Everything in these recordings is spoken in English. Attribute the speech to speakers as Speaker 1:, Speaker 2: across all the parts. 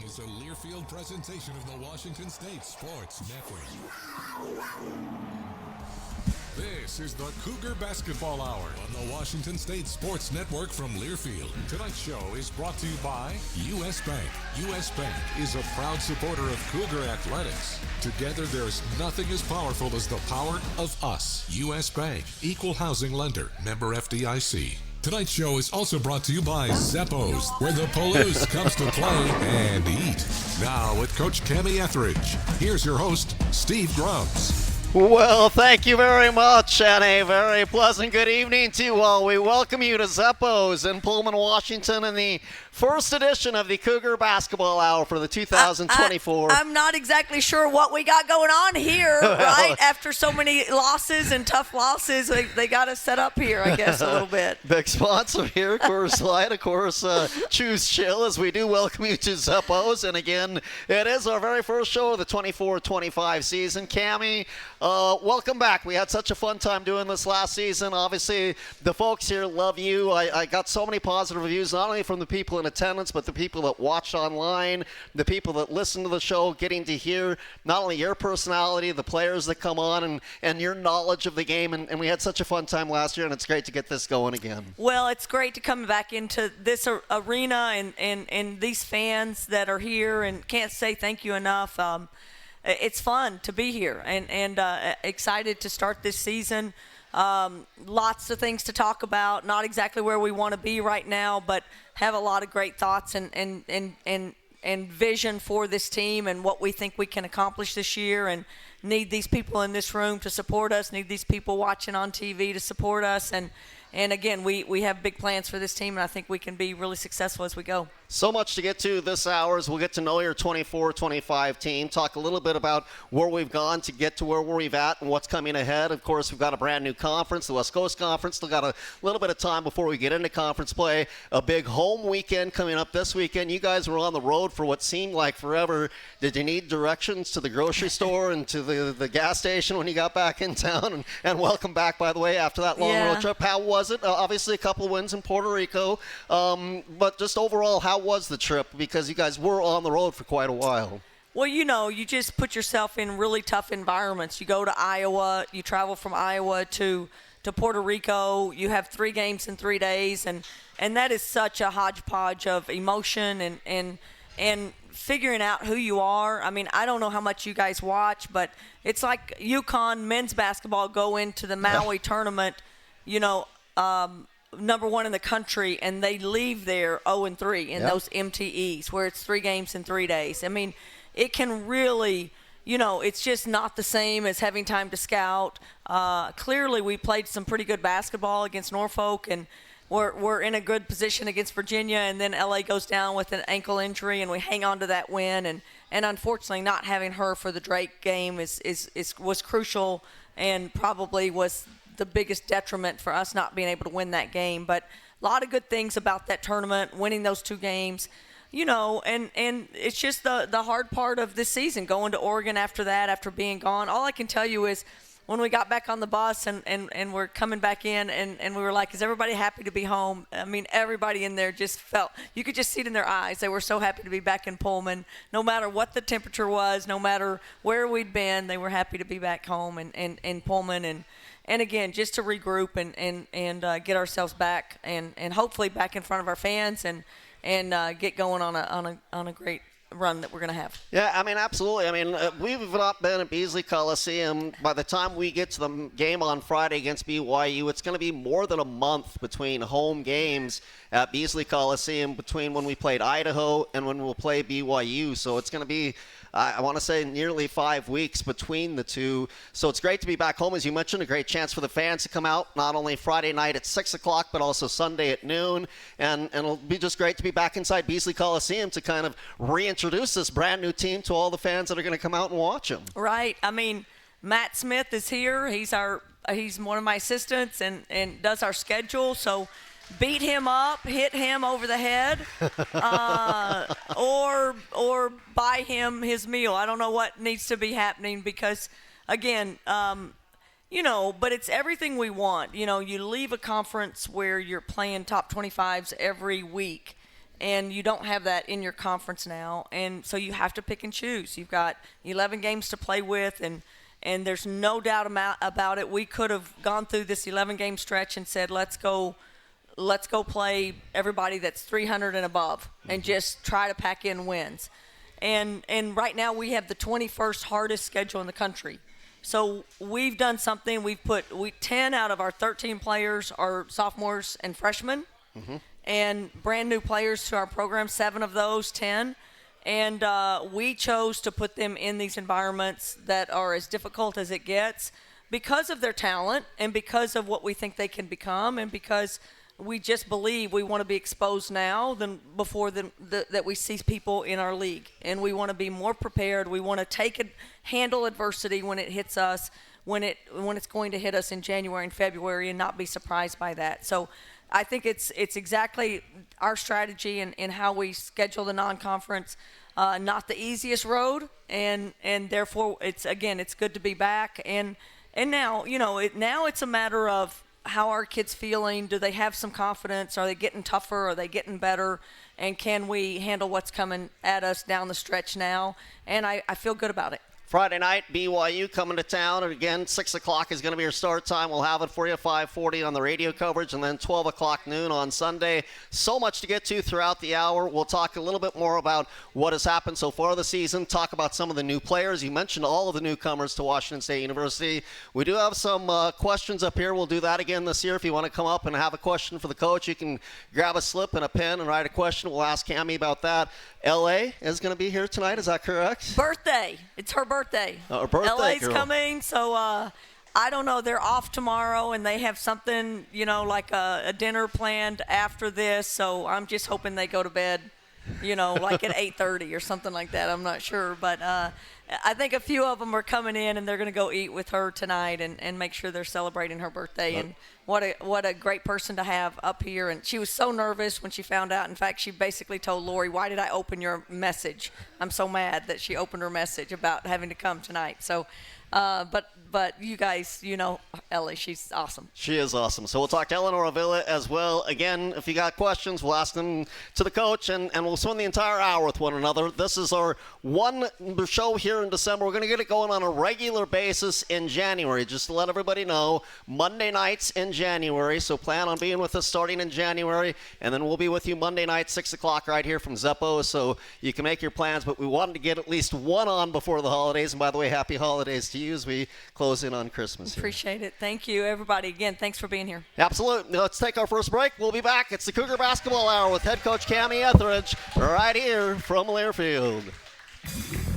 Speaker 1: is a Learfield presentation of the Washington State Sports Network. This is the Cougar Basketball Hour on the Washington State Sports Network from Learfield. Tonight's show is brought to you by U.S. Bank. U.S. Bank is a proud supporter of Cougar athletics. Together, there's nothing as powerful as the power of us. U.S. Bank, equal housing lender, member FDIC. Tonight's show is also brought to you by Zeppos, where the Palouse comes to play and eat. Now with Coach Kamie Ethridge, here's your host, Steve Grubbs.
Speaker 2: Well, thank you very much, and a very pleasant good evening to you all. We welcome you to Zeppos in Pullman, Washington, in the first edition of the Cougar Basketball Hour for the 2024.
Speaker 3: I'm not exactly sure what we got going on here, right? After so many losses and tough losses, they got us set up here, I guess, a little bit.
Speaker 2: Big sponsor here, Coors Light, of course, Choose Chill, as we do welcome you to Zeppos. And again, it is our very first show of the 24-25 season. Kamie, welcome back. We had such a fun time doing this last season. Obviously, the folks here love you. I got so many positive reviews, not only from the people in attendance, but the people that watched online, the people that listen to the show, getting to hear not only your personality, the players that come on, and your knowledge of the game. And we had such a fun time last year, and it's great to get this going again.
Speaker 3: Well, it's great to come back into this arena and these fans that are here, and can't say thank you enough. It's fun to be here and excited to start this season. Lots of things to talk about, not exactly where we want to be right now, but have a lot of great thoughts and vision for this team and what we think we can accomplish this year, and need these people in this room to support us, need these people watching on TV to support us. And again, we have big plans for this team, and I think we can be really successful as we go.
Speaker 2: So much to get to this hour as we'll get to know your 24-25 team, talk a little bit about where we've gone to get to where we've at and what's coming ahead. Of course, we've got a brand new conference, the West Coast Conference. Still got a little bit of time before we get into conference play. A big home weekend coming up this weekend. You guys were on the road for what seemed like forever. Did you need directions to the grocery store and to the gas station when you got back in town? And welcome back, by the way, after that long road trip. How was it? Obviously, a couple wins in Puerto Rico. But just overall, how was the trip? Because you guys were on the road for quite a while.
Speaker 3: Well, you just put yourself in really tough environments. You go to Iowa, you travel from Iowa to Puerto Rico. You have 3 games in 3 days, and that is such a hodgepodge of emotion and figuring out who you are. I mean, I don't know how much you guys watch, but it's like UConn men's basketball go into the Maui tournament, number 1 in the country, and they leave there 0-3 in those MTEs, where it's 3 games in 3 days. I mean, it can really, it's just not the same as having time to scout. Clearly, we played some pretty good basketball against Norfolk, and we're in a good position against Virginia, and then LA goes down with an ankle injury, and we hang on to that win. And unfortunately, not having her for the Drake game was crucial, and probably was the biggest detriment for us not being able to win that game. But a lot of good things about that tournament, winning those 2 games, and it's just the hard part of this season, going to Oregon after that, after being gone. All I can tell you is when we got back on the bus and we're coming back in and we were like, is everybody happy to be home? I mean, everybody in there just felt, you could just see it in their eyes. They were so happy to be back in Pullman. No matter what the temperature was, no matter where we'd been, they were happy to be back home in Pullman. And again, just to regroup and get ourselves back and hopefully back in front of our fans and get going on a great run that we're going to have.
Speaker 2: Yeah, I mean, absolutely. I mean, we've not been at Beasley Coliseum. By the time we get to the game on Friday against BYU, it's going to be more than a month between home games at Beasley Coliseum, between when we played Idaho and when we'll play BYU. So it's going to be, I want to say, nearly 5 weeks between the two. So it's great to be back home. As you mentioned, a great chance for the fans to come out, not only Friday night at 6 o'clock, but also Sunday at noon. And it'll be just great to be back inside Beasley Coliseum to kind of reintroduce this brand new team to all the fans that are going to come out and watch them.
Speaker 3: Right. I mean, Matt Smith is here. He's one of my assistants and does our schedule. So beat him up, hit him over the head, or buy him his meal. I don't know what needs to be happening because, again, but it's everything we want. You leave a conference where you're playing top 25s every week, And you don't have that in your conference now. And so you have to pick and choose. You've got 11 games to play with, and there's no doubt about it. We could have gone through this 11-game stretch and said, let's go play everybody that's 300 and above and just try to pack in wins. And right now we have the 21st hardest schedule in the country. So we've done something. 10 out of our 13 players are sophomores and freshmen. And brand new players to our program, 7 of those 10. And we chose to put them in these environments that are as difficult as it gets because of their talent and because of what we think they can become, and because we just believe we want to be exposed now than before that we see people in our league. And we want to be more prepared. We want to handle adversity when it hits us, when it's going to hit us in January and February, and not be surprised by that. So I think it's exactly our strategy and how we schedule the non-conference. Not the easiest road, and therefore it's good to be back. And now now it's a matter of how are kids feeling? Do they have some confidence? Are they getting tougher? Are they getting better? And can we handle what's coming at us down the stretch now? And I feel good about it.
Speaker 2: Friday night, BYU coming to town, and again, 6 o'clock is going to be your start time. We'll have it for you, 5:40 on the radio coverage, and then 12 o'clock noon on Sunday. So much to get to throughout the hour. We'll talk a little bit more about what has happened so far this season, talk about some of the new players. You mentioned all of the newcomers to Washington State University. We do have some questions up here. We'll do that again this year. If you want to come up and have a question for the coach, you can grab a slip and a pen and write a question. We'll ask Kamie about that. L.A. is going to be here tonight. Is that correct?
Speaker 3: Birthday. It's her birthday.
Speaker 2: Her birthday,
Speaker 3: LA's
Speaker 2: girl.
Speaker 3: coming, so I don't know. They're off tomorrow, and they have something, like a dinner planned after this. So I'm just hoping they go to bed, like at 8:30 or something like that. I'm not sure, but I think a few of them are coming in, and they're going to go eat with her tonight and make sure they're celebrating her birthday. And what a great person to have up here. And she was so nervous when she found out. In fact, she basically told Lori, "Why did I open your message? I'm so mad that she opened her message about having to come tonight." So, but you guys, Ellie, she's awesome.
Speaker 2: She is awesome. So we'll talk to Eleonora Villa as well. Again, if you got questions, we'll ask them to the coach, and we'll spend the entire hour with one another. This is our one show here in December. We're going to get it going on a regular basis in January. Just to let everybody know, Monday nights in January. So plan on being with us starting in January, and then we'll be with you Monday night, 6 o'clock right here from Zeppo. So you can make your plans, but we wanted to get at least one on before the holidays. And by the way, happy holidays to you as we close in on Christmas here.
Speaker 3: Appreciate it. Thank you, everybody. Again, thanks for being here.
Speaker 2: Absolutely. Let's take our first break. We'll be back. It's the Cougar Basketball Hour with head coach Kamie Ethridge right here from Learfield.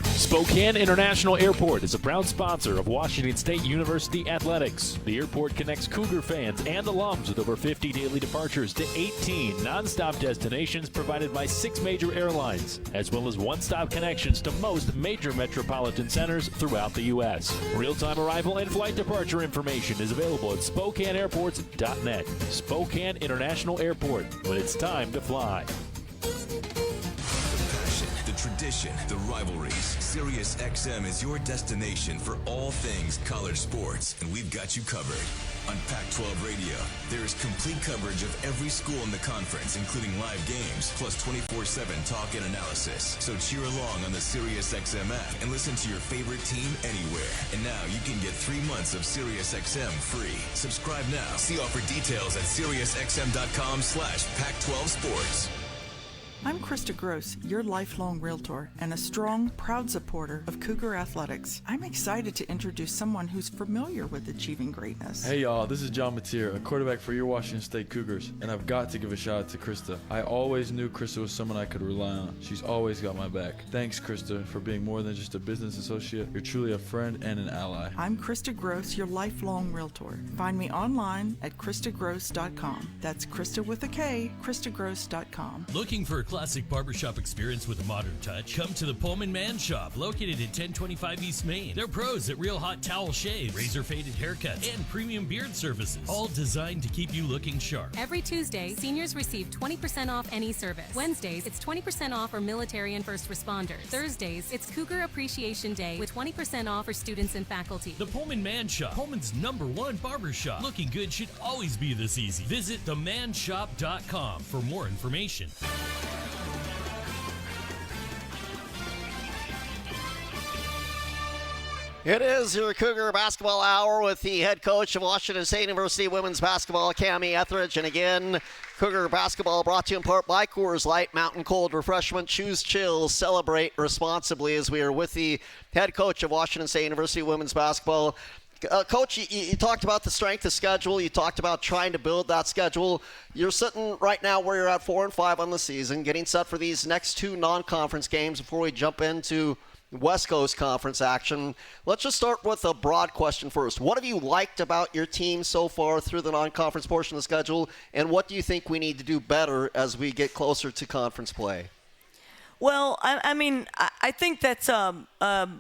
Speaker 4: Spokane International Airport is a proud sponsor of Washington State University Athletics. The airport connects Cougar fans and alums with over 50 daily departures to 18 nonstop destinations provided by 6 major airlines, as well as one-stop connections to most major metropolitan centers throughout the U.S. Real-time arrival and flight departure information is available at SpokaneAirports.net. Spokane International Airport, when it's time to fly.
Speaker 5: The tradition, the rivalries. Sirius XM is your destination for all things college sports, and we've got you covered. On Pac-12 Radio, there is complete coverage of every school in the conference, including live games, plus 24/7 talk and analysis. So cheer along on the Sirius XM app and listen to your favorite team anywhere. And now you can get 3 months of Sirius XM free. Subscribe now. See offer details at SiriusXM.com/Pac-12 Sports.
Speaker 6: I'm Krista Gross, your lifelong realtor and a strong, proud supporter of Cougar Athletics. I'm excited to introduce someone who's familiar with achieving greatness.
Speaker 7: Hey y'all, this is John Mateer, a quarterback for your Washington State Cougars, and I've got to give a shout out to Krista. I always knew Krista was someone I could rely on. She's always got my back. Thanks, Krista, for being more than just a business associate. You're truly a friend and an ally.
Speaker 6: I'm Krista Gross, your lifelong realtor. Find me online at KristaGross.com. That's Krista with a K, KristaGross.com.
Speaker 8: Looking for a classic barbershop experience with a modern touch? Come to the Pullman Man Shop, located at 1025 East Main. They're pros at real hot towel shaves, razor faded haircuts, and premium beard services, all designed to keep you looking sharp.
Speaker 9: Every Tuesday, seniors receive 20% off any service. Wednesdays, it's 20% off for military and first responders. Thursdays, it's Cougar Appreciation Day with 20% off for students and faculty.
Speaker 8: The Pullman Man Shop, Pullman's #1 barbershop. Looking good should always be this easy. Visit themanshop.com for more information.
Speaker 2: It is your Cougar Basketball Hour with the head coach of Washington State University women's basketball, Kamie Ethridge. And again, Cougar Basketball brought to you in part by Coors Light, Mountain Cold Refreshment. Choose chill, celebrate responsibly, as we are with the head coach of Washington State University women's basketball. Coach, you talked about the strength of schedule. You talked about trying to build that schedule. You're sitting right now where you're at 4-5 on the season, getting set for these next two non-conference games before we jump into West Coast Conference action. Let's just start with a broad question first. What have you liked about your team so far through the non-conference portion of the schedule, and what do you think we need to do better as we get closer to conference play?
Speaker 3: Well, I think that's,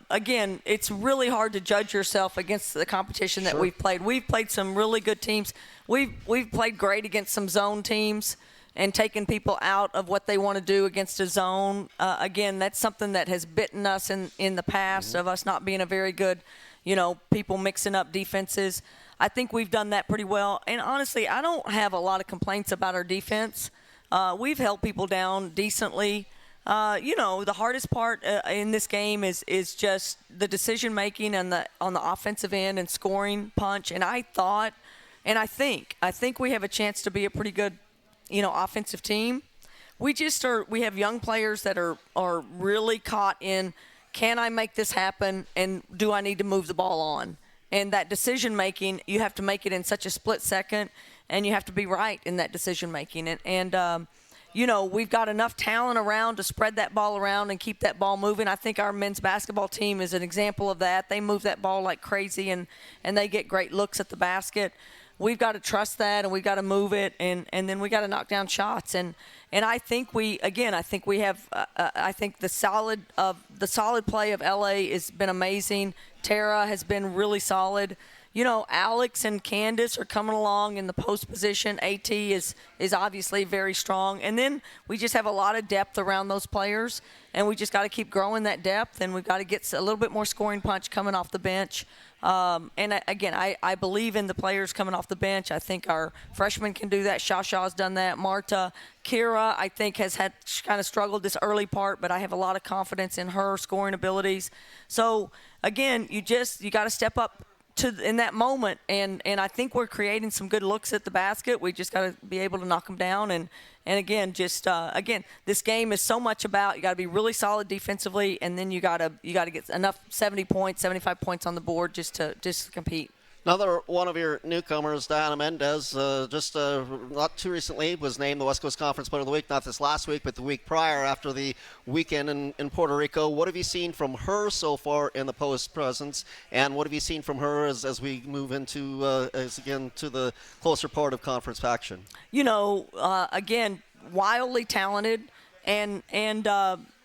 Speaker 3: again, it's really hard to judge yourself against the competition that we've played. We've played some really good teams. We've played great against some zone teams and taken people out of what they want to do against a zone. Again, that's something that has bitten us in the past, of us not being a very good, people mixing up defenses. I think we've done that pretty well. And honestly, I don't have a lot of complaints about our defense. We've held people down decently. The hardest part in this game is just the decision making on the offensive end and scoring punch. And I think we have a chance to be a pretty good, offensive team. We have young players that are really caught in, can I make this happen, and do I need to move the ball on? And that decision making, you have to make it in such a split second, and you have to be right in that decision making. And we've got enough talent around to spread that ball around and keep that ball moving. I think our men's basketball team is an example of that. They move that ball like crazy, and they get great looks at the basket. We've got to trust that, and we've got to move it, and then we got to knock down shots. And I think we have I think the solid play of LA has been amazing. Tara has been really solid. Alex and Candace are coming along in the post position. AT is obviously very strong. And then we just have a lot of depth around those players, and we just got to keep growing that depth, and we've got to get a little bit more scoring punch coming off the bench. I believe in the players coming off the bench. I think our freshmen can do that. Shawshaw's done that. Marta. Kira, I think, has had kind of struggled this early part, but I have a lot of confidence in her scoring abilities. So, again, you got to step up in that moment, and I think we're creating some good looks at the basket. We just got to be able to knock them down, and again, this game is so much about, you got to be really solid defensively, and then you got to get enough 70 points, 75 points on the board just to compete.
Speaker 2: Another one of your newcomers, Diana Mendez, not too recently was named the West Coast Conference Player of the Week, not this last week, but the week prior after the weekend in Puerto Rico. What have you seen from her so far in the post presence, and what have you seen from her as we move into, to the closer part of conference action?
Speaker 3: Again, wildly talented, and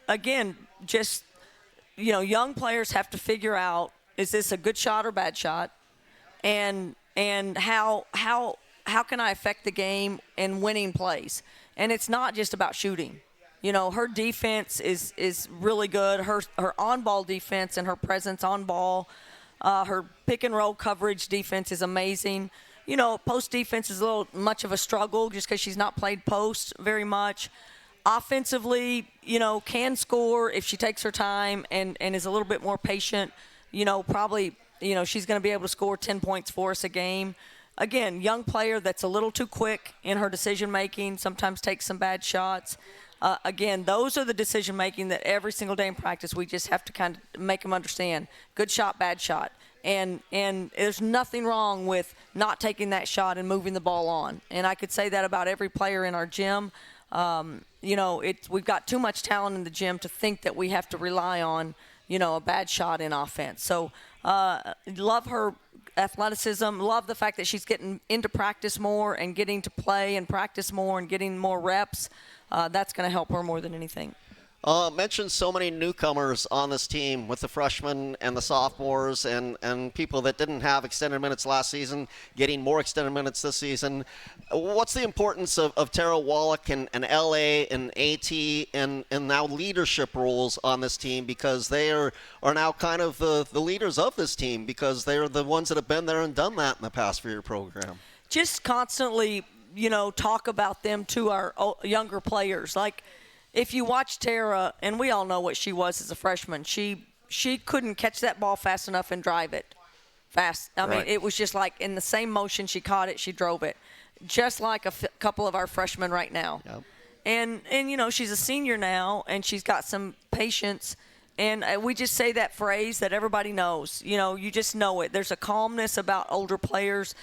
Speaker 3: again, just, young players have to figure out, is this a good shot or bad shot? And how can I affect the game in winning plays? And it's not just about shooting. Her defense is really good. Her on-ball defense and her presence on ball, her pick-and-roll coverage defense is amazing. Post defense is a little much of a struggle just because she's not played post very much. Offensively, can score if she takes her time and is a little bit more patient. Probably – she's going to be able to score 10 points for us a game. Again, young player that's a little too quick in her decision-making, sometimes takes some bad shots. Again, those are the decision-making that every single day in practice we just have to kind of make them understand. Good shot, bad shot. And there's nothing wrong with not taking that shot and moving the ball on. And I could say that about every player in our gym. We've got too much talent in the gym to think that we have to rely on, a bad shot in offense. So love her athleticism, love the fact that she's getting into practice more and getting to play and practice more and getting more reps. That's going to help her more than anything.
Speaker 2: Mentioned so many newcomers on this team with the freshmen and the sophomores and people that didn't have extended minutes last season getting more extended minutes this season. What's the importance of Tara Wallach and LA and AT and now leadership roles on this team, because they are now kind of the leaders of this team, because they're the ones that have been there and done that in the past for your program?
Speaker 3: Just constantly, talk about them to our younger players. Like, if you watch Tara, and we all know what she was as a freshman, she she couldn't catch that ball fast enough and drive it fast. I mean,
Speaker 2: Right.
Speaker 3: it was just like in the same motion she caught it, she drove it. Just like a couple of our freshmen right now.
Speaker 2: Yep.
Speaker 3: And you know, she's a senior now, and she's got some patience. And we just say that phrase that everybody knows. You know, you just know it. There's a calmness about older players,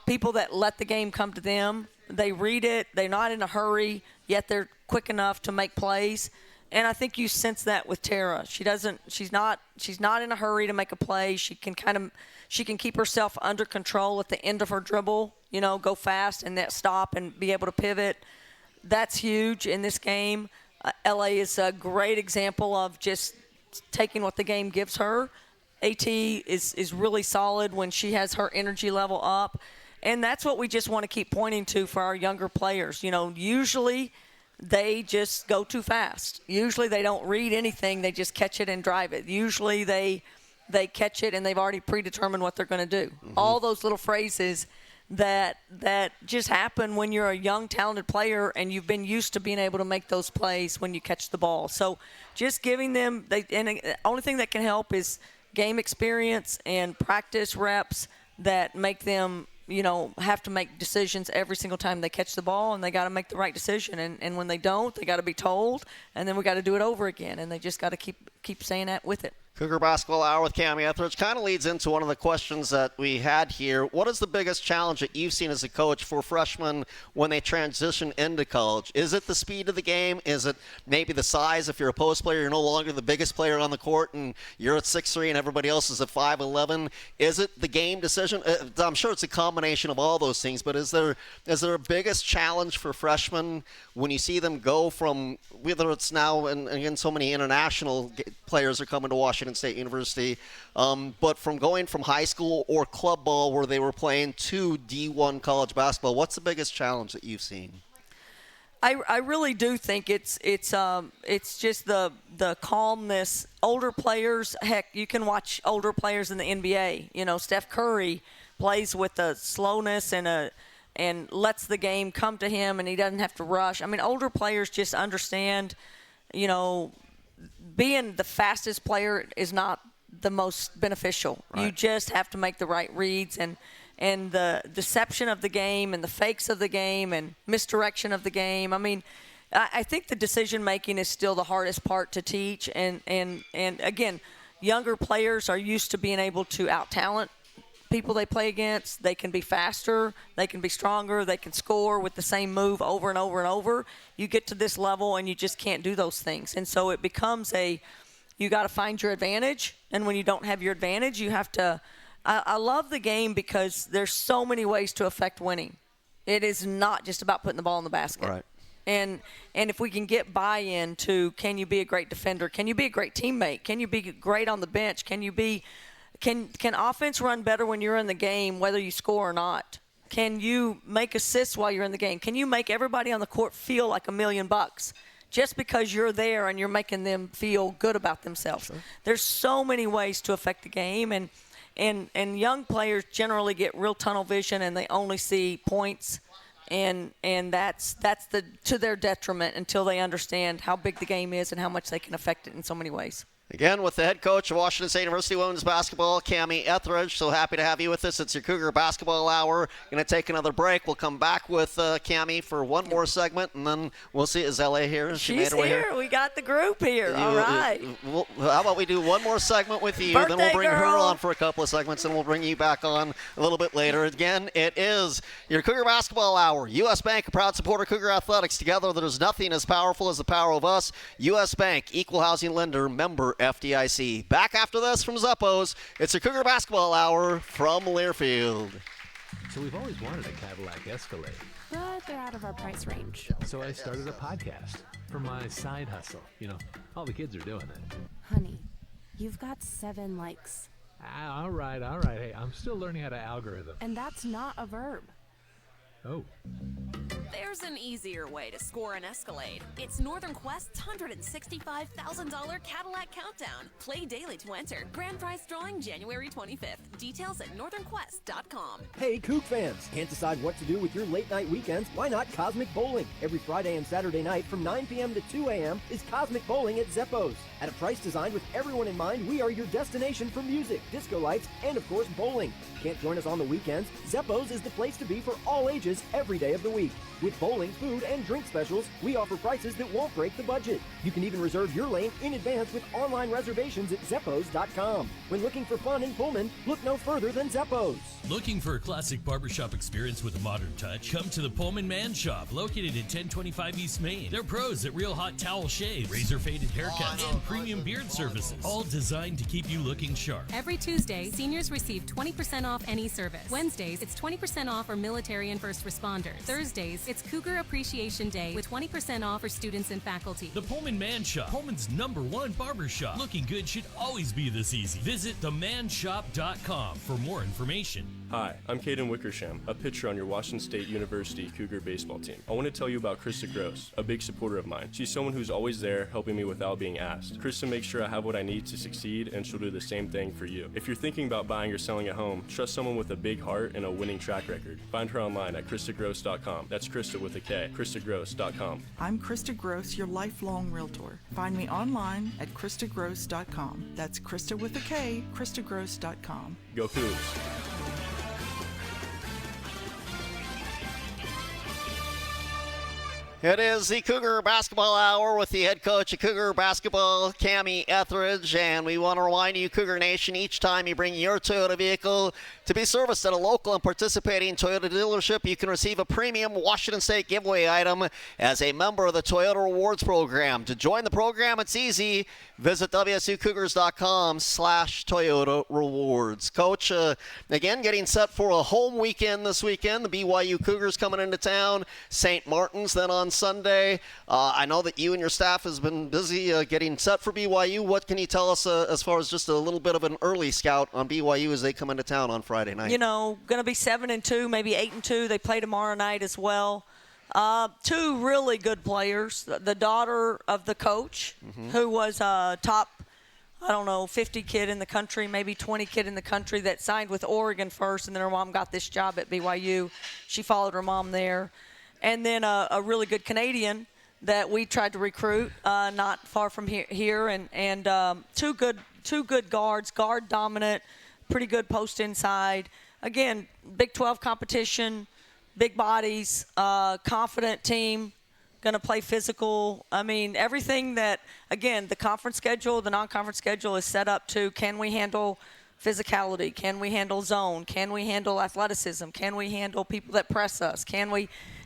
Speaker 3: people that let the game come to them. They read it. They're not in a hurry, yet they're quick enough to make plays. And I think you sense that with Tara. She's not in a hurry to make a play. She can keep herself under control at the end of her dribble, you know, go fast and that stop and be able to pivot. That's huge in this game. LA is a great example of just taking what the game gives her. AT is really solid when she has her energy level up. And that's what we just want to keep pointing to for our younger players. You know, usually they just go too fast. Usually they don't read anything. They just catch it and drive it. Usually they catch it and they've already predetermined what they're going to do. Mm-hmm. All those little phrases that just happen when you're a young, talented player and you've been used to being able to make those plays when you catch the ball. So just giving them and the only thing that can help is game experience and practice reps that make them, you know, have to make decisions every single time they catch the ball, and they got to make the right decision. And when they don't, they got to be told, and then we got to do it over again. And they just got to keep saying that with it.
Speaker 2: Cougar Basketball Hour with Kamie Ethridge kind of leads into one of the questions that we had here. What is the biggest challenge that you've seen as a coach for freshmen when they transition into college? Is it the speed of the game? Is it maybe the size? If you're a post player, you're no longer the biggest player on the court and you're at 6'3" and everybody else is at 5'11". Is it the game decision? I'm sure it's a combination of all those things, but is there a biggest challenge for freshmen when you see them go from, whether it's now, and again, so many international players are coming to Washington State University, but from going from high school or club ball where they were playing to D1 college basketball, what's the biggest challenge that you've seen?
Speaker 3: I really do think it's just the calmness. Older players, heck, you can watch older players in the NBA. You know, Steph Curry plays with a slowness and lets the game come to him, and he doesn't have to rush. I mean, older players just understand, you know, being the fastest player is not the most beneficial. Right. You just have to make the right reads, and the deception of the game and the fakes of the game and misdirection of the game. I mean, I think the decision making is still the hardest part to teach. And again, younger players are used to being able to out-talent people they play against. They can be faster, they can be stronger, they can score with the same move over and over and over. You get to this level and you just can't do those things. And so it becomes you got to find your advantage. And when you don't have your advantage, you have to I love the game because there's so many ways to affect winning. It is not just about putting the ball in the basket.
Speaker 2: Right.
Speaker 3: And if we can get buy-in to, can you be a great defender? Can you be a great teammate? Can you be great on the bench? Can offense run better when you're in the game, whether you score or not? Can you make assists while you're in the game? Can you make everybody on the court feel like $1 million just because you're there and you're making them feel good about themselves? Sure. There's so many ways to affect the game, and young players generally get real tunnel vision and they only see points, and that's to their detriment until they understand how big the game is and how much they can affect it in so many ways.
Speaker 2: Again, with the head coach of Washington State University women's basketball, Kamie Ethridge. So happy to have you with us. It's your Cougar Basketball Hour. Going to take another break. We'll come back with Kamie for one more segment, and then we'll see. Is LA here?
Speaker 3: She's here. We got the group here. All right.
Speaker 2: How about we do one more segment with you,
Speaker 3: Birthday
Speaker 2: then we'll bring
Speaker 3: girl.
Speaker 2: her on for a couple of segments, and we'll bring you back on a little bit later. Again, it is your Cougar Basketball Hour. U.S. Bank, a proud supporter of Cougar Athletics. Together, there's nothing as powerful as the power of us. U.S. Bank, equal housing lender, member FDIC. Back after this from Zuppos, it's a Cougar Basketball Hour from Learfield.
Speaker 10: So we've always wanted a Cadillac Escalade.
Speaker 11: But they're out of our price range.
Speaker 10: So I started a podcast for my side hustle. You know, all the kids are doing it.
Speaker 11: Honey, you've got 7 likes.
Speaker 10: All right. Hey, I'm still learning how to algorithm.
Speaker 11: And that's not a verb.
Speaker 10: Oh.
Speaker 12: There's an easier way to score an Escalade. It's Northern Quest's $165,000 Cadillac Countdown. Play daily to enter. Grand prize drawing January 25th. Details at northernquest.com.
Speaker 13: Hey, Coug fans! Can't decide what to do with your late night weekends? Why not Cosmic Bowling? Every Friday and Saturday night from 9 p.m. to 2 a.m. is Cosmic Bowling at Zeppo's. At a price designed with everyone in mind, we are your destination for music, disco lights, and of course bowling. Can't join us on the weekends? Zeppo's is the place to be for all ages every day of the week. With bowling, food, and drink specials, we offer prices that won't break the budget. You can even reserve your lane in advance with online reservations at Zeppos.com. When looking for fun in Pullman, look no further than Zeppo's.
Speaker 8: Looking for a classic barbershop experience with a modern touch? Come to the Pullman Man Shop, located at 1025 East Main. They're pros at real hot towel shaves, razor-faded haircuts, and premium beard services, all designed to keep you looking sharp.
Speaker 9: Every Tuesday, seniors receive 20% off any service. Wednesdays, it's 20% off for military and first responders. Thursdays, it's Cougar Appreciation Day with 20% off for students and faculty.
Speaker 8: The Pullman Man Shop, Pullman's #1 barbershop. Looking good should always be this easy. Visit themanshop.com for more information.
Speaker 14: Hi, I'm Caden Wickersham, a pitcher on your Washington State University Cougar baseball team. I want to tell you about Krista Gross, a big supporter of mine. She's someone who's always there, helping me without being asked. Krista makes sure I have what I need to succeed, and she'll do the same thing for you. If you're thinking about buying or selling a home, trust someone with a big heart and a winning track record. Find her online at KristaGross.com. That's Krista with a K, KristaGross.com.
Speaker 6: I'm Krista Gross, your lifelong realtor. Find me online at KristaGross.com. That's Krista with a K, KristaGross.com.
Speaker 14: Go Cougs.
Speaker 2: It is the Cougar Basketball Hour with the head coach of Cougar Basketball, Kamie Ethridge, and we want to remind you, Cougar Nation, each time you bring your Toyota vehicle to be serviced at a local and participating Toyota dealership, you can receive a premium Washington State giveaway item as a member of the Toyota Rewards Program. To join the program, it's easy. Visit WSUCougars.com/Toyota Rewards. Coach, again, getting set for a home weekend this weekend. The BYU Cougars coming into town. St. Martin's then on Sunday. I know that you and your staff has been busy getting set for BYU. What can you tell us as far as just a little bit of an early scout on BYU as they come into town on Friday night?
Speaker 3: You know, going to be 7-2, maybe 8-2. They play tomorrow night as well. Two really good players. The daughter of the coach, who was a top, 50 kid in the country, maybe 20 kid in the country that signed with Oregon first, and then her mom got this job at BYU. She followed her mom there. And then a really good Canadian that we tried to recruit, not far from here, and two good guards, guard dominant, pretty good post inside. Again, Big 12 competition, big bodies, confident team, going to play physical. I mean, everything that, again, the conference schedule, the non-conference schedule is set up to, can we handle physicality? Can we handle zone? Can we handle athleticism? Can we handle people that press us?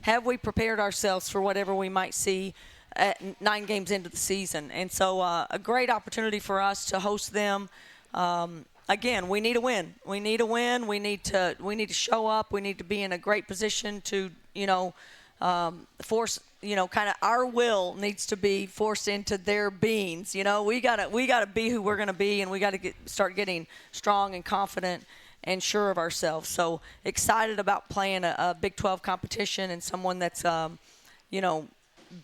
Speaker 3: Have we prepared ourselves for whatever we might see at 9 games into the season? And so a great opportunity for us to host them. Again, we need a win. We need a win. We need to show up. We need to be in a great position to, force, kind of our will needs to be forced into their beings. We gotta be who we're gonna be, and we gotta start getting strong and confident and sure of ourselves. So excited about playing a Big 12 competition and someone that's,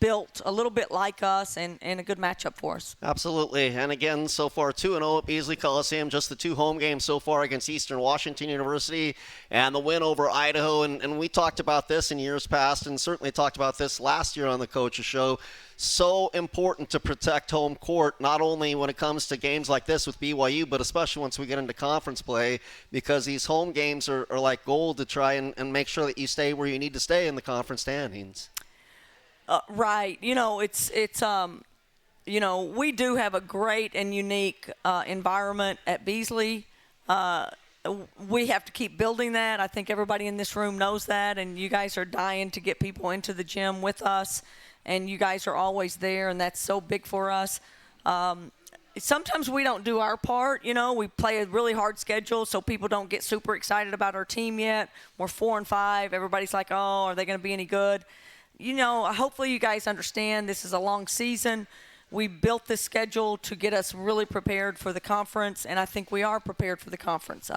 Speaker 3: built a little bit like us and a good matchup for us.
Speaker 2: Absolutely. And again, so far 2-0 at Beasley Coliseum, just the 2 home games so far against Eastern Washington University and the win over Idaho. And we talked about this in years past and certainly talked about this last year on the Coach's Show. So important to protect home court, not only when it comes to games like this with BYU, but especially once we get into conference play, because these home games are like gold to try and make sure that you stay where you need to stay in the conference standings.
Speaker 3: Right. We do have a great and unique environment at Beasley. We have to keep building that. I think everybody in this room knows that, and you guys are dying to get people into the gym with us, and you guys are always there, and that's so big for us. Sometimes we don't do our part. We play a really hard schedule, so people don't get super excited about our team yet. We're 4-5. Everybody's like, oh, are they going to be any good? Hopefully you guys understand this is a long season. We built this schedule to get us really prepared for the conference, and I think we are prepared for the conference.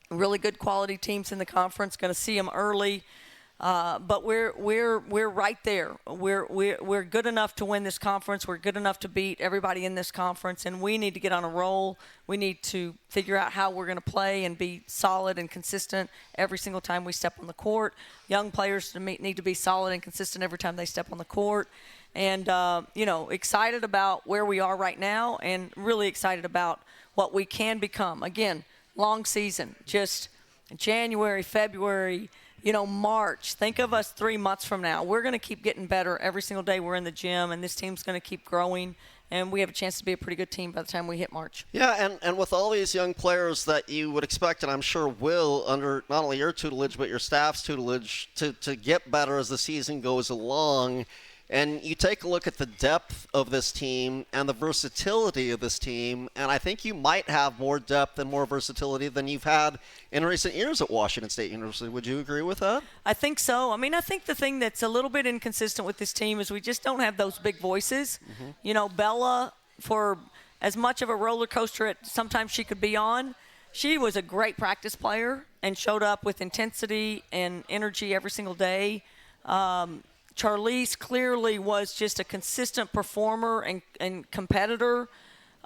Speaker 3: Really good quality teams in the conference, going to see them early. But we're right there. We're good enough to win this conference. We're good enough to beat everybody in this conference, and we need to get on a roll. We need to figure out how we're going to play and be solid and consistent every single time we step on the court. Young players need to be solid and consistent every time they step on the court. And, excited about where we are right now and really excited about what we can become. Again, long season, just January, February, March. Think of us 3 months from now. We're going to keep getting better every single day we're in the gym, and this team's going to keep growing, and we have a chance to be a pretty good team by the time we hit March.
Speaker 2: Yeah, and with all these young players that you would expect, and I'm sure will, under not only your tutelage but your staff's tutelage, to get better as the season goes along, and you take a look at the depth of this team and the versatility of this team, and I think you might have more depth and more versatility than you've had in recent years at Washington State University. Would you agree with that?
Speaker 3: I think so. I think the thing that's a little bit inconsistent with this team is we just don't have those big voices. Mm-hmm. Bella, for as much of a roller coaster sometimes she could be on, she was a great practice player and showed up with intensity and energy every single day. Charlize clearly was just a consistent performer and competitor.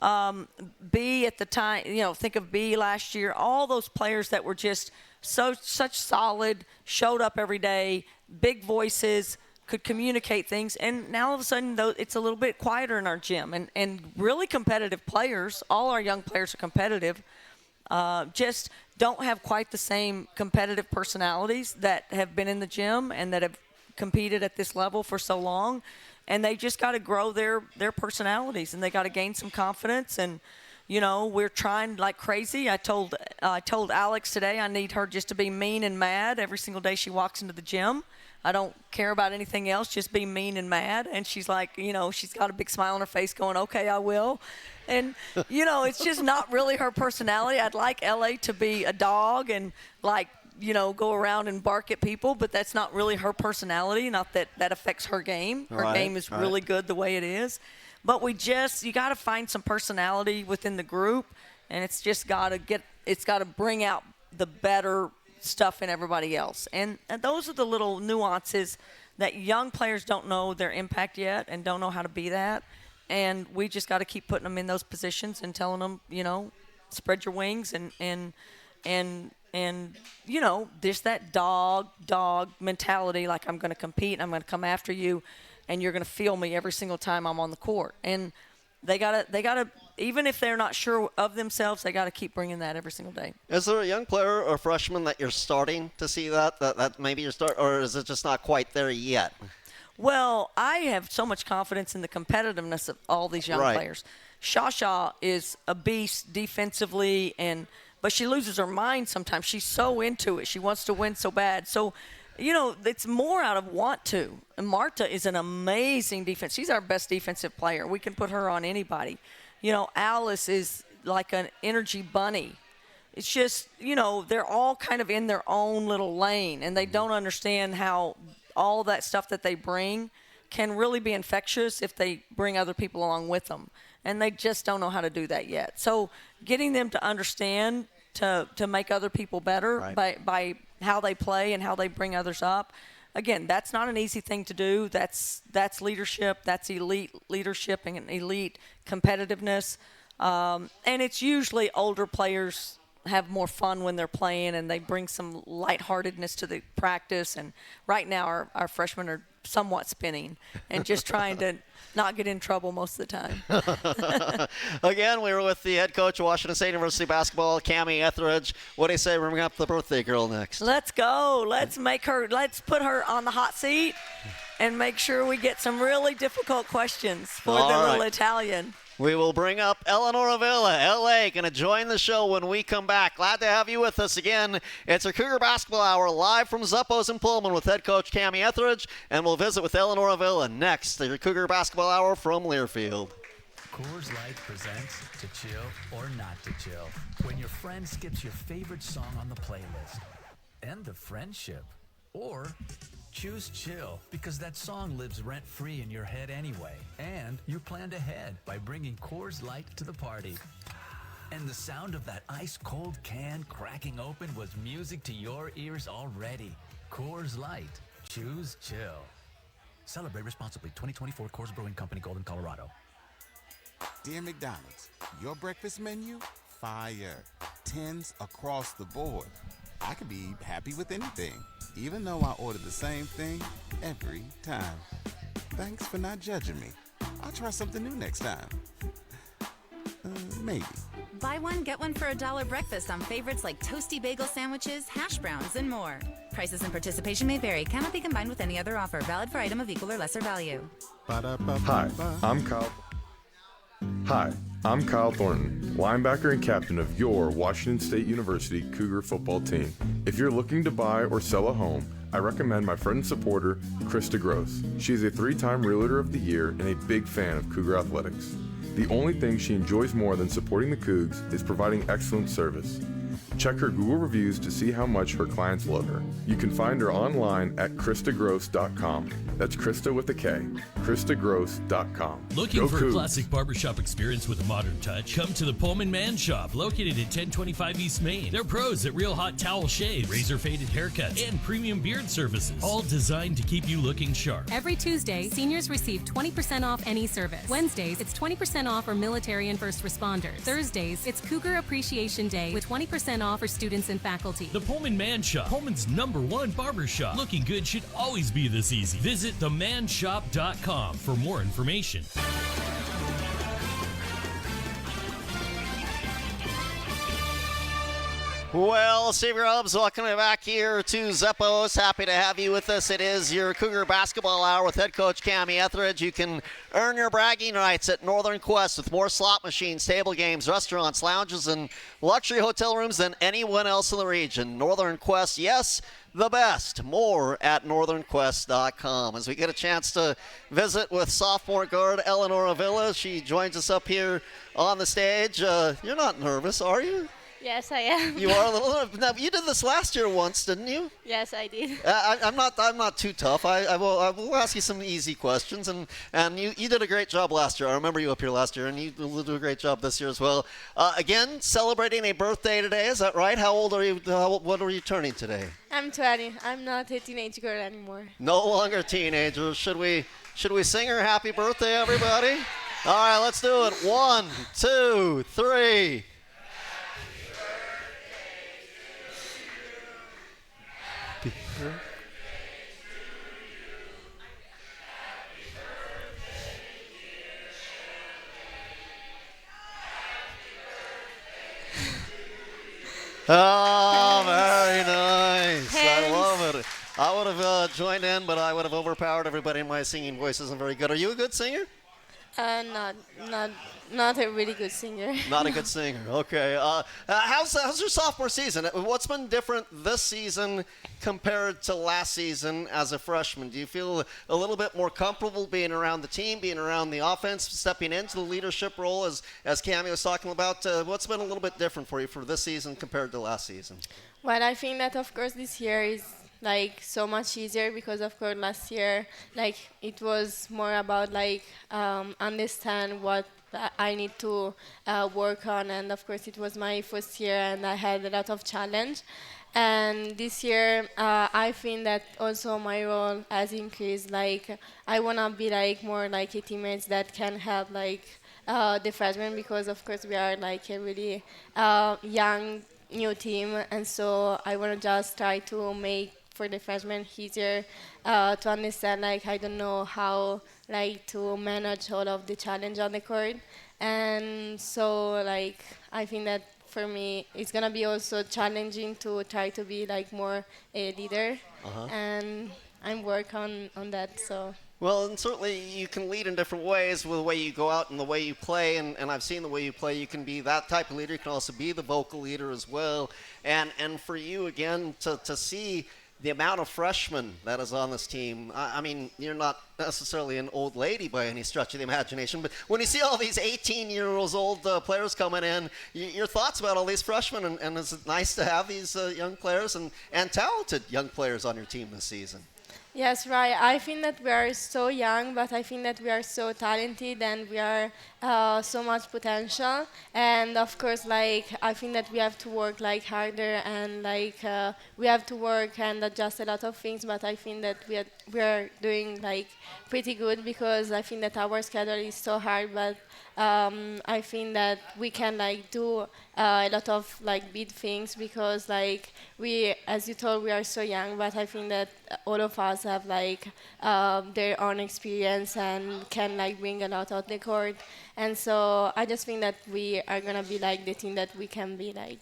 Speaker 3: B at the time, think of B last year. All those players that were just such solid, showed up every day, big voices, could communicate things. And now all of a sudden, it's a little bit quieter in our gym. And really competitive players, all our young players are competitive, just don't have quite the same competitive personalities that have been in the gym and that have competed at this level for so long, and they just got to grow their personalities, and they got to gain some confidence. And we're trying like crazy. I told Alex today I need her just to be mean and mad every single day she walks into the gym. I don't care about anything else, just be mean and mad. And she's like, she's got a big smile on her face going, okay, I will. And it's just not really her personality. I'd like LA to be a dog and go around and bark at people, but that's not really her personality. Not that affects her game. Her game is really good the way it is. But you got to find some personality within the group, and it's just got to bring out the better stuff in everybody else. And those are the little nuances that young players don't know their impact yet and don't know how to be that. And we just got to keep putting them in those positions and telling them, spread your wings and there's that dog mentality, like I'm going to compete and I'm going to come after you and you're going to feel me every single time I'm on the court. And they got to, even if they're not sure of themselves, they got to keep bringing that every single day.
Speaker 2: Is there a young player or freshman that you're starting to see that maybe you're or is it just not quite there yet?
Speaker 3: Well, I have so much confidence in the competitiveness of all these young players. Shasha is a beast defensively, but she loses her mind sometimes. She's so into it. She wants to win so bad. So, it's more out of want to. And Marta is an amazing defense. She's our best defensive player. We can put her on anybody. Alice is like an energy bunny. It's just, they're all kind of in their own little lane, and they don't understand how all that stuff that they bring can really be infectious if they bring other people along with them. And they just don't know how to do that yet. So getting them to understand to make other people better by how they play and how they bring others up. Again, that's not an easy thing to do. That's leadership. That's elite leadership and elite competitiveness. And it's usually older players have more fun when they're playing, and they bring some lightheartedness to the practice. And right now our freshmen are somewhat spinning and just trying to not get in trouble most of the time.
Speaker 2: Again, we were with the head coach of Washington State University basketball, Kamie Ethridge. What do you say? We're bringing up the birthday girl next.
Speaker 3: Let's go. Let's put her on the hot seat and make sure we get some really difficult questions for the little Italian.
Speaker 2: We will bring up Eleonora Villa, L.A., going to join the show when we come back. Glad to have you with us again. It's a Cougar Basketball Hour live from Zuppos in Pullman with head coach Kamie Ethridge, and we'll visit with Eleonora Villa next. The Cougar Basketball Hour from Learfield.
Speaker 15: Coors Light presents To Chill or Not to Chill. When your friend skips your favorite song on the playlist. End the friendship. Or choose chill, because that song lives rent-free in your head anyway. And you planned ahead by bringing Coors Light to the party. And the sound of that ice-cold can cracking open was music to your ears already. Coors Light. choose chill. Celebrate responsibly. 2024 Coors Brewing Company, Golden, Colorado.
Speaker 16: Dear McDonald's, your breakfast menu, fire. 10s across the board. I could be happy with anything, even though I order the same thing every time. Thanks for not judging me. I'll try something new next time. Maybe.
Speaker 17: Buy one, get one for $1 breakfast on favorites like toasty bagel sandwiches, hash browns, and more. Prices and participation may vary. Cannot be combined with any other offer. Valid for item of equal or lesser value.
Speaker 18: Hi, I'm Kyle. Hi, I'm Kyle Thornton, linebacker and captain of your Washington State University Cougar football team. If you're looking to buy or sell a home, I recommend my friend and supporter, Krista Gross. She is a 3-time Realtor of the Year and a big fan of Cougar athletics. The only thing she enjoys more than supporting the Cougs is providing excellent service. Check her Google reviews to see how much her clients love her. You can find her online at KristaGross.com. That's Krista with a K. KristaGross.com.
Speaker 8: Looking
Speaker 18: Go
Speaker 8: for
Speaker 18: Cougs.
Speaker 8: a classic barbershop experience with a modern touch? Come to the Pullman Man Shop, located at 1025 East Main. They're pros at real hot towel shaves, razor faded haircuts, and premium beard services, all designed to keep you looking sharp.
Speaker 9: Every Tuesday, seniors receive 20% off any service. Wednesdays, it's 20% off for military and first responders. Thursdays, it's Cougar Appreciation Day with 20% off for students and faculty.
Speaker 8: The Pullman Man Shop, Pullman's #1 barbershop. Looking good should always be this easy. Visit themanshop.com for more information.
Speaker 2: Well, Steve Grubbs, welcome back here to Zeppos. Happy to have you with us. It is your Cougar Basketball Hour with head coach Kamie Ethridge. You can earn your bragging rights at Northern Quest with more slot machines, table games, restaurants, lounges, and luxury hotel rooms than anyone else in the region. Northern Quest, yes, the best. More at northernquest.com. As we get a chance to visit with sophomore guard Eleonora Villa, she joins us up here on the stage. You're not nervous, are you?
Speaker 19: Yes, I am.
Speaker 2: You are a little. Now, you did this last year once, didn't you?
Speaker 19: Yes, I did.
Speaker 2: I'm not too tough. I will ask you some easy questions, and you did a great job last year. I remember you up here last year, and you will do a great job this year as well. Again, celebrating a birthday today. Is that right? How old are you? What are you turning today?
Speaker 19: I'm 20. I'm not a teenage girl anymore.
Speaker 2: No longer a teenager. Should we sing her happy birthday, everybody? All right, let's do it. 1, 2, 3. Oh, very nice. I love it. I would have joined in, but I would have overpowered everybody. My singing voice isn't very good. Are you a good singer?
Speaker 19: Not a really good singer.
Speaker 2: Not a good singer. Okay. How's your sophomore season? What's been different this season compared to last season as a freshman? Do you feel a little bit more comfortable being around the team, being around the offense, stepping into the leadership role as Kamie was talking about? What's been a little bit different for you for this season compared to last season?
Speaker 19: Well, I think that of course this year is like so much easier because of course last year like it was more about like understand what I need to work on, and of course it was my first year and I had a lot of challenge. And this year I think that also my role has increased. Like I wanna be like more like a teammates that can help like the freshmen, because of course we are like a really young new team, and so I wanna just try to make for the freshmen easier to understand. Like I don't know how like to manage all of the challenge on the court, and so like I think that for me it's gonna be also challenging to try to be like more a leader, and I'm working on that. So.
Speaker 2: Well, and certainly you can lead in different ways with the way you go out and the way you play, and I've seen the way you play. You can be that type of leader. You can also be the vocal leader as well. And for you, again, to see the amount of freshmen that is on this team, I mean, you're not necessarily an old lady by any stretch of the imagination, but when you see all these 18-year-old players coming in, your thoughts about all these freshmen, and is it nice to have these young players and talented young players on your team this season?
Speaker 19: Yes, right. I think that we are so young, but I think that we are so talented and we are so much potential. And of course, like I think that we have to work like harder and like we have to work and adjust a lot of things. But I think that we are doing like pretty good because I think that our schedule is so hard. But I think that we can like do a lot of like big things because like we, as you told, we are so young. But I think that all of us have like their own experience and can like bring a lot on the court. And so I just think that we are gonna be like the team that we can be like.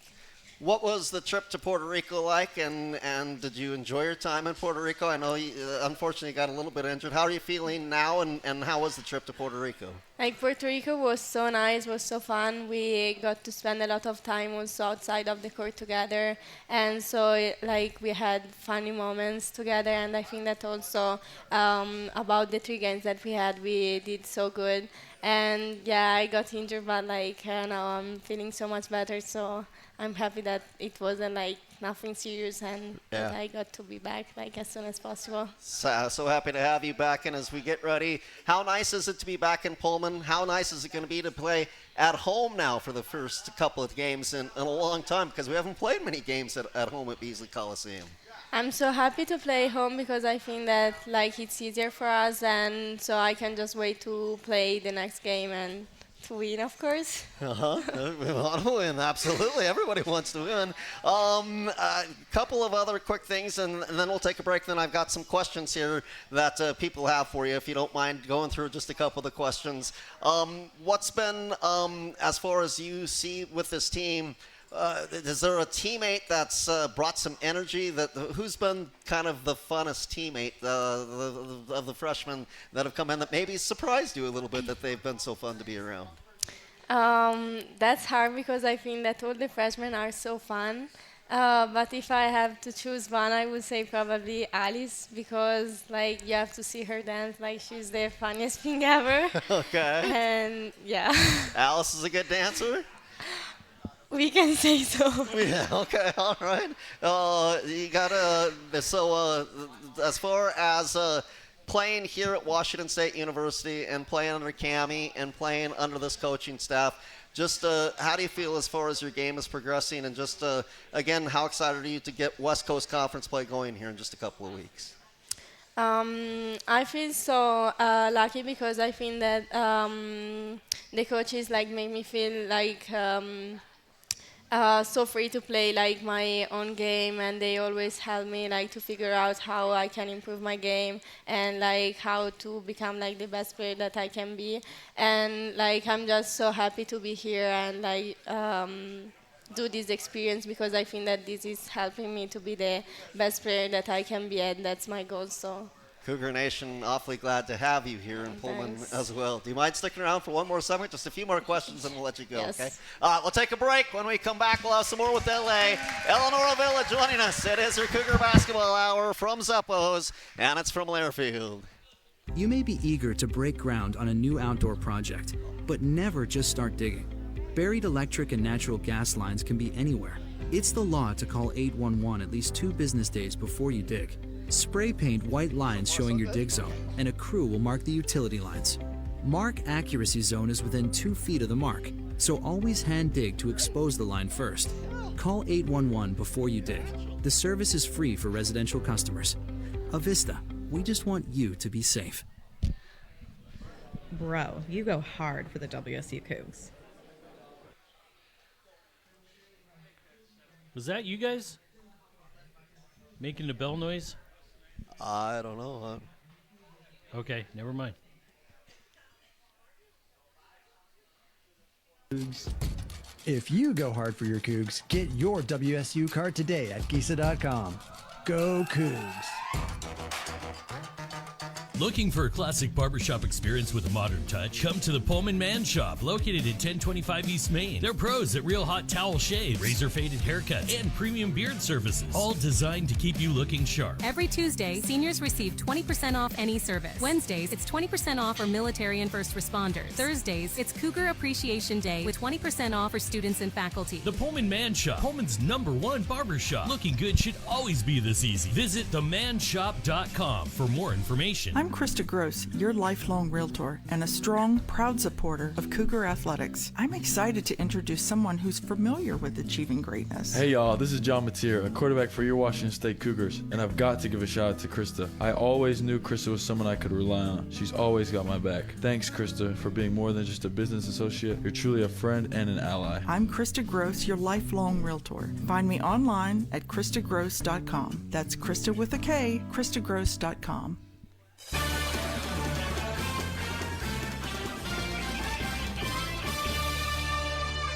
Speaker 2: What was the trip to Puerto Rico like, and did you enjoy your time in Puerto Rico? I know you unfortunately got a little bit injured. How are you feeling now, and how was the trip to Puerto Rico?
Speaker 19: Like Puerto Rico was so nice, was so fun. We got to spend a lot of time also outside of the court together, and so like we had funny moments together. And I think that also about the 3 games that we had, we did so good. And yeah, I got injured, but like now I'm feeling so much better. So I'm happy that it wasn't like nothing serious and that I got to be back like as soon as possible.
Speaker 2: So happy to have you back. And as we get ready, how nice is it to be back in Pullman? How nice is it going to be to play at home now for the first couple of games in a long time? Because we haven't played many games at home at Beasley Coliseum.
Speaker 19: I'm so happy to play home because I think that like it's easier for us, and so I can just wait to play the next game and to win, of course.
Speaker 2: We want to win, absolutely. Everybody wants to win. A couple of other quick things, and then we'll take a break. Then I've got some questions here that people have for you, if you don't mind going through just a couple of the questions. What's been, as far as you see with this team, is there a teammate that's brought some energy? Who's been kind of the funnest teammate of the freshmen that have come in that maybe surprised you a little bit that they've been so fun to be around?
Speaker 19: That's hard because I think that all the freshmen are so fun. But if I have to choose one, I would say probably Alice, because like you have to see her dance. Like she's the funniest thing ever.
Speaker 2: Okay.
Speaker 19: And yeah.
Speaker 2: Alice is a good dancer?
Speaker 19: We can say so.
Speaker 2: Yeah, okay, all right. You gotta, so as far as playing here at Washington State University and playing under Kamie and playing under this coaching staff, just how do you feel as far as your game is progressing, and just, again, how excited are you to get West Coast Conference play going here in just a couple of weeks?
Speaker 19: I feel so lucky because I think that the coaches like make me feel like so free to play like my own game, and they always help me like to figure out how I can improve my game and like how to become like the best player that I can be. And like I'm just so happy to be here and like do this experience, because I think that this is helping me to be the best player that I can be, and that's my goal. So
Speaker 2: Cougar Nation, awfully glad to have you here in Pullman as well. Do you mind sticking around for one more segment? Just a few more questions and we'll let you go,
Speaker 19: yes.
Speaker 2: Okay? We'll take a break. When we come back, we'll have some more with LA. Eleonora Villa joining us. It is your Cougar Basketball Hour from Zappos, and it's from Learfield.
Speaker 20: You may be eager to break ground on a new outdoor project, but never just start digging. Buried electric and natural gas lines can be anywhere. It's the law to call 811 at least 2 business days before you dig. Spray paint white lines showing your dig zone, and a crew will mark the utility lines. Mark accuracy zone is within 2 feet of the mark, so always hand dig to expose the line first. Call 811 before you dig. The service is free for residential customers. Avista, we just want you to be safe.
Speaker 21: Bro, you go hard for the WSU Cougs.
Speaker 8: Was that you guys making the bell noise?
Speaker 2: I don't know.
Speaker 8: Okay, never mind.
Speaker 22: If you go hard for your Cougs, get your WSU card today at Gisa.com. Go Cougs!
Speaker 8: Looking for a classic barbershop experience with a modern touch? Come to the Pullman Man Shop, located at 1025 East Main. They're pros at real hot towel shaves, razor faded haircuts, and premium beard services, all designed to keep you looking sharp.
Speaker 9: Every Tuesday, seniors receive 20% off any service. Wednesdays, it's 20% off for military and first responders. Thursdays, it's Cougar Appreciation Day with 20% off for students and faculty.
Speaker 8: The Pullman Man Shop, Pullman's #1 barbershop. Looking good should always be this easy. Visit themanshop.com for more information.
Speaker 6: I'm Krista Gross, your lifelong realtor and a strong, proud supporter of Cougar Athletics. I'm excited to introduce someone who's familiar with achieving greatness.
Speaker 7: Hey y'all, this is John Mateer, a quarterback for your Washington State Cougars, and I've got to give a shout out to Krista. I always knew Krista was someone I could rely on. She's always got my back. Thanks, Krista, for being more than just a business associate. You're truly a friend and an ally.
Speaker 6: I'm Krista Gross, your lifelong realtor. Find me online at KristaGross.com. That's Krista with a K, KristaGross.com.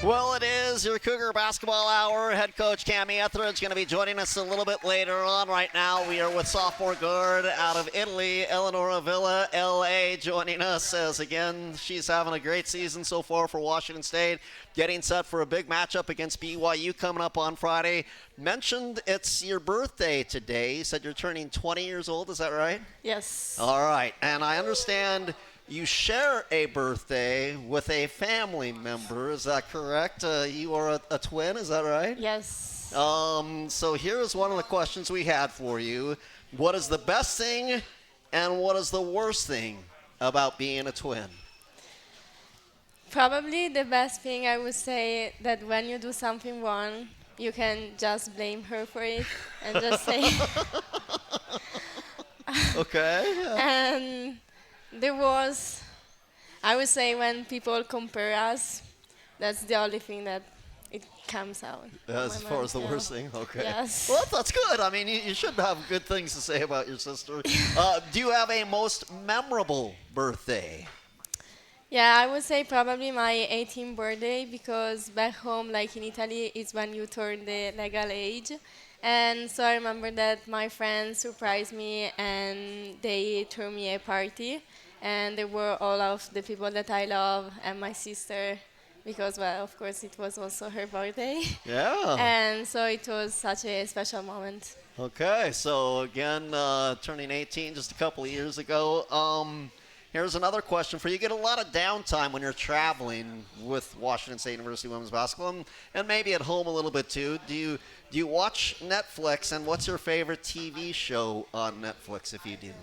Speaker 2: Well, it is your Cougar Basketball Hour. Head coach Kamie Ethridge going to be joining us a little bit later on. Right now, we are with sophomore guard out of Italy, Eleonora Villa, LA, joining us as, again, she's having a great season so far for Washington State, getting set for a big matchup against BYU coming up on Friday. Mentioned it's your birthday today. You said you're turning 20 years old. Is that right?
Speaker 19: Yes.
Speaker 2: All right. And I understand you share a birthday with a family member. Is that correct? You are a twin. Is that right?
Speaker 19: Yes.
Speaker 2: So here's one of the questions we had for you. What is the best thing and what is the worst thing about being a twin?
Speaker 19: Probably the best thing I would say that when you do something wrong, you can just blame her for it and just say.
Speaker 2: Okay.
Speaker 19: And there was, I would say, when people compare us, that's the only thing that it comes out.
Speaker 2: As far as the worst thing? Okay.
Speaker 19: Yes.
Speaker 2: Well, that's good. I mean, you should have good things to say about your sister. Do you have a most memorable birthday?
Speaker 19: Yeah, I would say probably my 18th birthday, because back home, like in Italy, is when you turn the legal age. And so I remember that my friends surprised me and they threw me a party. And there were all of the people that I love and my sister, because, well, of course, it was also her birthday.
Speaker 2: Yeah.
Speaker 19: And so it was such a special moment.
Speaker 2: Okay, so again, turning 18 just a couple of years ago. Here's another question for you. You get a lot of downtime when you're traveling with Washington State University women's basketball, and maybe at home a little bit too. Do you watch Netflix, and what's your favorite TV show on Netflix if you do?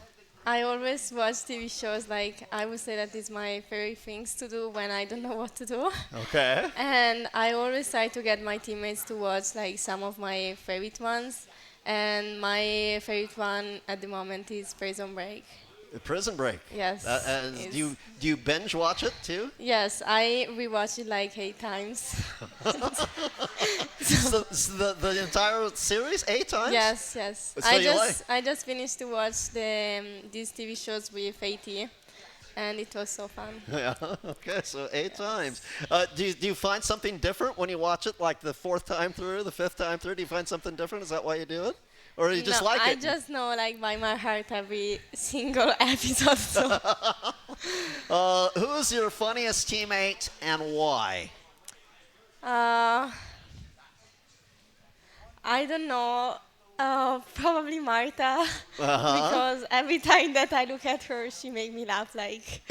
Speaker 19: I always watch TV shows. Like, I would say that is my favorite things to do when I don't know what to do.
Speaker 2: Okay.
Speaker 19: And I always try to get my teammates to watch like some of my favorite ones. And my favorite one at the moment is Prison Break.
Speaker 2: Prison Break.
Speaker 19: Yes.
Speaker 2: Do you binge watch it too?
Speaker 19: Yes, I rewatched it like 8 times.
Speaker 2: So the entire series 8 times?
Speaker 19: Yes.
Speaker 2: So
Speaker 19: I just finished to watch these TV shows with AT, and it was so fun.
Speaker 2: Yeah. Okay. So 8 times. Do you find something different when you watch it, like the 4th time through, the 5th time through? Do you find something different? Is that why you do it? Or you just like it?
Speaker 19: I just know, like, by my heart every single episode. So.
Speaker 2: Who's your funniest teammate and why?
Speaker 19: I don't know. Probably Marta. Because every time that I look at her, she makes me laugh, like,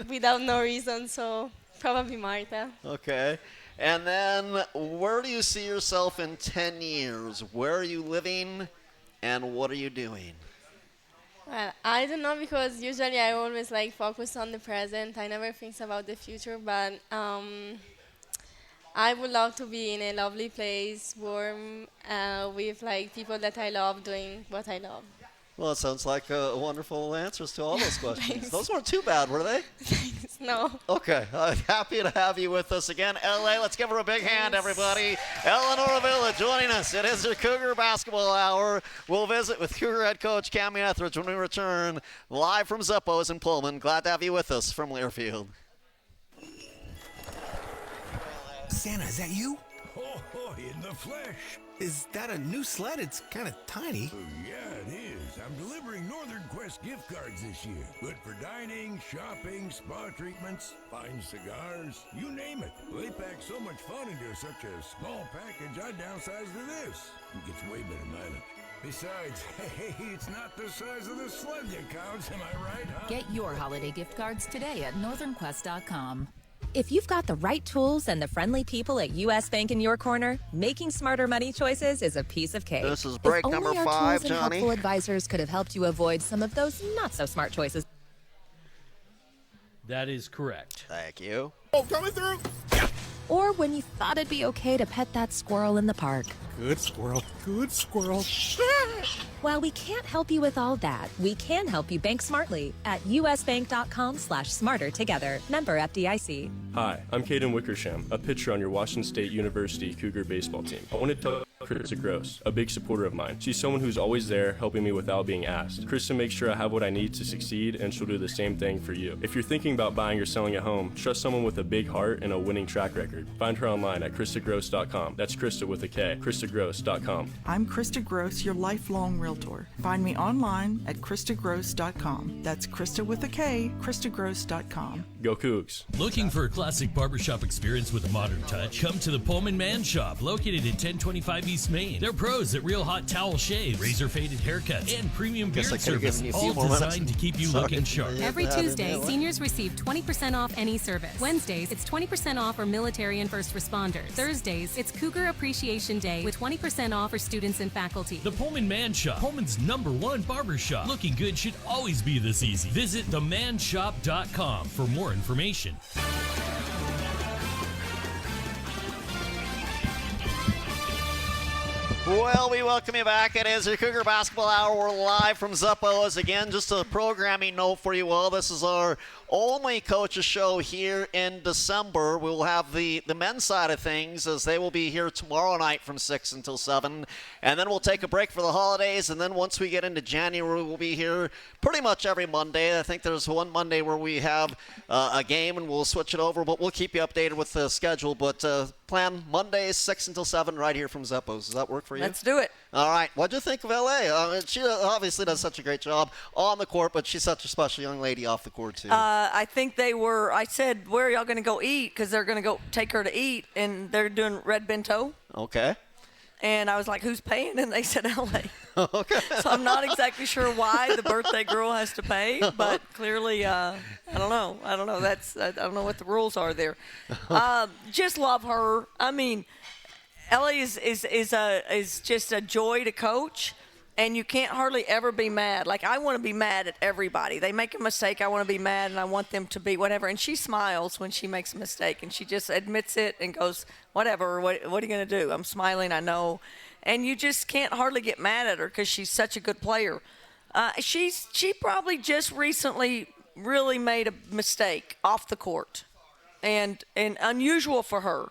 Speaker 19: without no reason. So probably Marta.
Speaker 2: Okay. And then, where do you see yourself in 10 years? Where are you living, and what are you doing?
Speaker 19: Well, I don't know, because usually I always like focus on the present. I never think about the future, but I would love to be in a lovely place, warm, with like people that I love, doing what I love.
Speaker 2: Well, it sounds like wonderful answers to all those questions.
Speaker 19: Thanks.
Speaker 2: Those weren't too bad, were they?
Speaker 19: No.
Speaker 2: Okay. Happy to have you with us again. LA, let's give her a big hand, everybody. Eleonora Villa joining us. It is your Cougar Basketball Hour. We'll visit with Cougar head coach Kamie Ethridge when we return live from Zeppo's in Pullman. Glad to have you with us from Learfield.
Speaker 1: Santa, is that you? Oh, in the flesh.
Speaker 4: Is that a new sled? It's kind of tiny.
Speaker 1: Yeah, it is. I'm delivering Northern Quest gift cards this year. Good for dining, shopping, spa treatments, fine cigars, you name it. They pack so much fun into such a small package, I downsized to this. It gets way better mileage. Besides, hey, it's not the size of the sled that counts, am I right, huh?
Speaker 23: Get your holiday gift cards today at northernquest.com. If you've got the right tools and the friendly people at U.S. Bank in your corner, making smarter money choices is a piece of cake.
Speaker 2: This is break
Speaker 23: if
Speaker 2: number
Speaker 23: only our
Speaker 2: 5,
Speaker 23: tools and
Speaker 2: Johnny.
Speaker 23: helpful advisors could have helped you avoid some of those not-so-smart choices.
Speaker 8: That is correct.
Speaker 2: Thank you.
Speaker 4: Oh, coming through.
Speaker 23: Or when you thought it'd be okay to pet that squirrel in the park.
Speaker 4: Good squirrel. Good squirrel.
Speaker 23: While we can't help you with all that, we can help you bank smartly at usbank.com/smarter together. Member FDIC.
Speaker 14: Hi, I'm Caden Wickersham, a pitcher on your Washington State University Cougar baseball team. I want to tell Krista Gross, a big supporter of mine. She's someone who's always there helping me without being asked. Krista makes sure I have what I need to succeed, and she'll do the same thing for you. If you're thinking about buying or selling a home, trust someone with a big heart and a winning track record. Find her online at KristaGross.com. That's Krista with a K. KristaGross.com.
Speaker 6: I'm Krista Gross, your lifelong realtor. Find me online at KristaGross.com. That's Krista with a K, KristaGross.com.
Speaker 14: Go Cougs.
Speaker 8: Looking for a classic barbershop experience with a modern touch? Come to the Pullman Man Shop, located at 1025 East Main. They're pros at real hot towel shaves, razor faded haircuts, and premium beard services, all designed to keep you looking sharp.
Speaker 9: Every Tuesday, seniors receive 20% off any service. Wednesdays, it's 20% off for military and first responders. Thursdays, it's Cougar Appreciation Day with 20% off for students and faculty.
Speaker 8: The Pullman Man Shop, Pullman's #1 barbershop. Looking good should always be this easy. Visit themanshop.com for more information.
Speaker 2: Well, we welcome you back. It is your Cougar Basketball Hour. We're live from Zuppo's. Again, just a programming note for you all. This is our only coaches show here in December. We'll have the men's side of things, as they will be here tomorrow night from 6 until 7. And then we'll take a break for the holidays. And then once we get into January, we'll be here pretty much every Monday. I think there's one Monday where we have a game, and we'll switch it over. But we'll keep you updated with the schedule. But plan Mondays 6 until 7 right here from Zuppo's. Does that work for you?
Speaker 3: Let's do it.
Speaker 2: All right. What'd you think of L.A.? She obviously does such a great job on the court, but she's such a special young lady off the court, too.
Speaker 3: I think they were, I said, where are y'all going to go eat? Because they're going to go take her to eat, and they're doing red bento.
Speaker 2: Okay.
Speaker 3: And I was like, who's paying? And they said L.A.
Speaker 2: Okay.
Speaker 3: So I'm not exactly sure why the birthday girl has to pay, but clearly, I don't know. I don't know what the rules are there. Just love her. I mean, Ellie is just a joy to coach, and you can't hardly ever be mad. Like, I want to be mad at everybody. They make a mistake, I want to be mad, and I want them to be whatever. And she smiles when she makes a mistake, and she just admits it and goes, whatever, what are you going to do? I'm smiling, I know. And you just can't hardly get mad at her because she's such a good player. She probably just recently really made a mistake off the court, and unusual for her.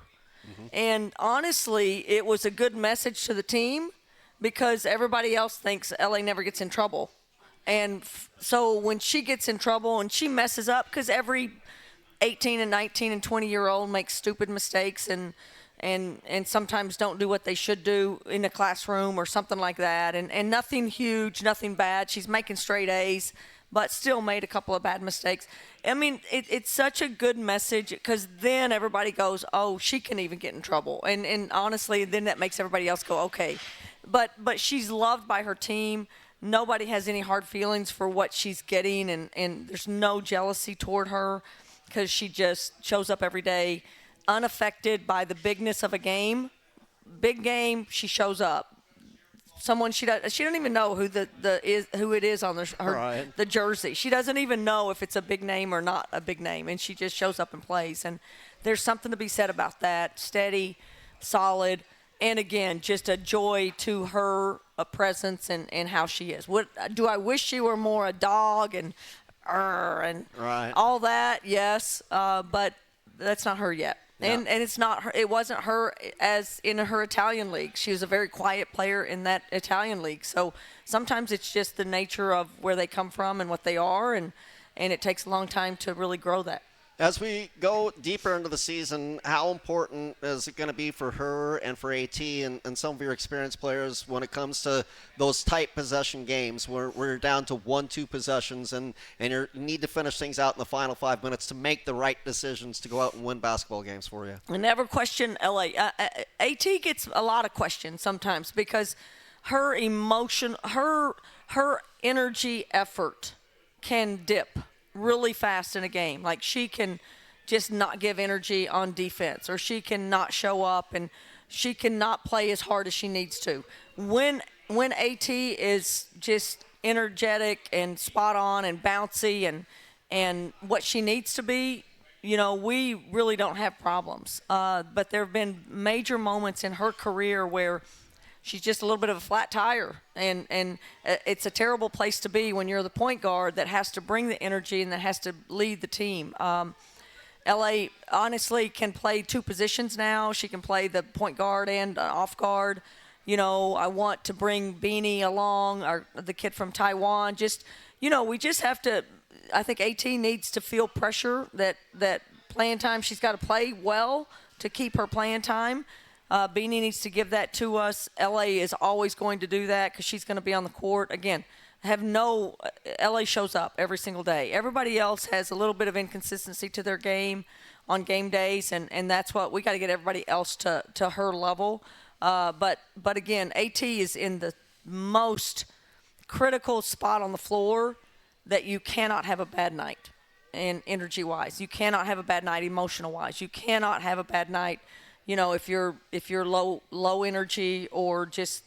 Speaker 3: Mm-hmm. And honestly, it was a good message to the team because everybody else thinks LA never gets in trouble. And so when she gets in trouble and she messes up, because every 18 and 19 and 20-year-old makes stupid mistakes and sometimes don't do what they should do in a classroom or something like that. And nothing huge, nothing bad. She's making straight A's, but still made a couple of bad mistakes. I mean, it's such a good message because then everybody goes, oh, she can even get in trouble. And honestly, then that makes everybody else go, okay. But she's loved by her team. Nobody has any hard feelings for what she's getting, and there's no jealousy toward her because she just shows up every day unaffected by the bigness of a game. Big game, she shows up. Someone she don't even know who who it is on the jersey. She doesn't even know if it's a big name or not a big name, and she just shows up and plays. And there's something to be said about that. Steady, solid, and again, just a joy to her presence and how she is. Do I wish she were more a dog and all that? Yes, but that's not her yet. Yeah. And it's not her. It wasn't her as in her Italian league. She was a very quiet player in that Italian league. So sometimes it's just the nature of where they come from and what they are, and it takes a long time to really grow that.
Speaker 2: As we go deeper into the season, how important is it going to be for her and for AT and some of your experienced players when it comes to those tight possession games where you're down to 1-2 possessions and you need to finish things out in the final 5 minutes to make the right decisions to go out and win basketball games for you?
Speaker 3: I never question LA. AT gets a lot of questions sometimes because her emotion, her energy effort can dip really fast in a game. Like she can just not give energy on defense, or she can not show up, and she cannot play as hard as she needs to. When AT is just energetic and spot on and bouncy and what she needs to be, we really don't have problems. But there have been major moments in her career where she's just a little bit of a flat tire, and it's a terrible place to be when you're the point guard that has to bring the energy and that has to lead the team. LA honestly can play 2 positions now. She can play the point guard and off guard. I want to bring Beanie along, the kid from Taiwan. We just have to. I think AT needs to feel pressure that playing time. She's got to play well to keep her playing time. Beanie needs to give that to us. LA is always going to do that because she's going to be on the court. Again, LA shows up every single day. Everybody else has a little bit of inconsistency to their game on game days, and that's what we got to get everybody else to her level. But again, AT is in the most critical spot on the floor that you cannot have a bad night, and energy-wise. You cannot have a bad night emotional-wise. You cannot have a bad night. If you're low energy or just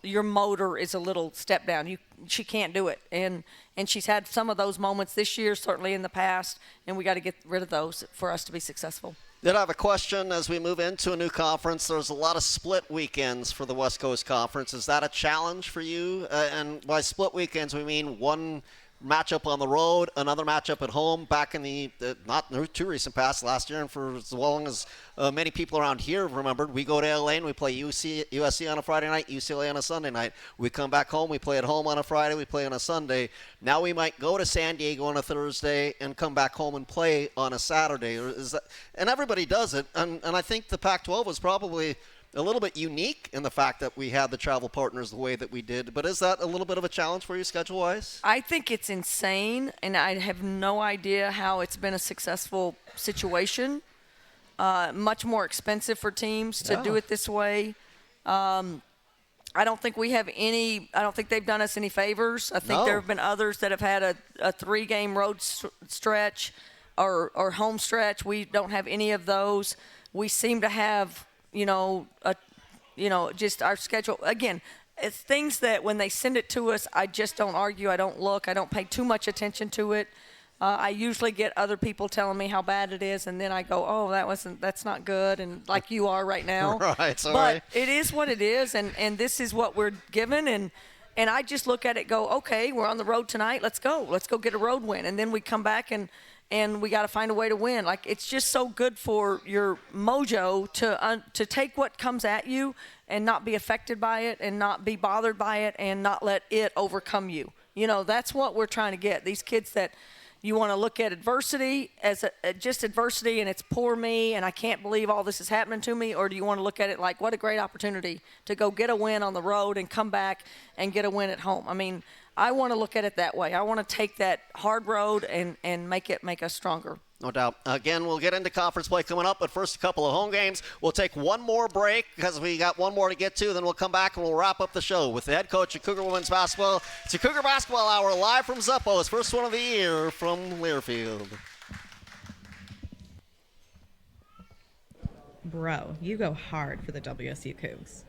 Speaker 3: your motor is a little step down, she can't do it. And she's had some of those moments this year, certainly in the past, and we got to get rid of those for us to be successful.
Speaker 2: Did I have a question as we move into a new conference? There's a lot of split weekends for the West Coast Conference. Is that a challenge for you? And by split weekends, we mean one matchup on the road, another matchup at home. Back in the not too recent past, last year, and for as long as many people around here have remembered, we go to LA and we play USC on a Friday night, UCLA on a Sunday night. We come back home, we play at home on a Friday, we play on a Sunday. Now we might go to San Diego on a Thursday and come back home and play on a Saturday. And everybody does it, and I think the Pac-12 was probably a little bit unique in the fact that we had the travel partners the way that we did. But is that a little bit of a challenge for you schedule-wise?
Speaker 3: I think it's insane, and I have no idea how it's been a successful situation. Much more expensive for teams to do it this way. I don't think I don't think they've done us any favors. I think there have been others that have had a 3-game road stretch or home stretch. We don't have any of those. We seem to have just our schedule. Again, it's things that when they send it to us, I just don't argue. I don't look. I don't pay too much attention to it. I usually get other people telling me how bad it is, and then I go, oh, that's not good, and like you are right now.
Speaker 2: Right, sorry.
Speaker 3: But it is what it is, and this is what we're given, and I just look at it, go, okay, we're on the road tonight. Let's go get a road win, and then we come back and we got to find a way to win. Like, it's just so good for your mojo to take what comes at you and not be affected by it and not be bothered by it and not let it overcome you. That's what we're trying to get. These kids that you want to look at adversity as just adversity and it's poor me and I can't believe all this is happening to me, or do you want to look at it like, what a great opportunity to go get a win on the road and come back and get a win at home? I mean, I want to look at it that way. I want to take that hard road and make us stronger.
Speaker 2: No doubt. Again, we'll get into conference play coming up, but first a couple of home games. We'll take one more break because we got one more to get to. Then we'll come back and we'll wrap up the show with the head coach of Cougar Women's Basketball. It's a Cougar Basketball Hour live from Zeppo's, first one of the year from Learfield.
Speaker 21: Bro, you go hard for the WSU Cougs.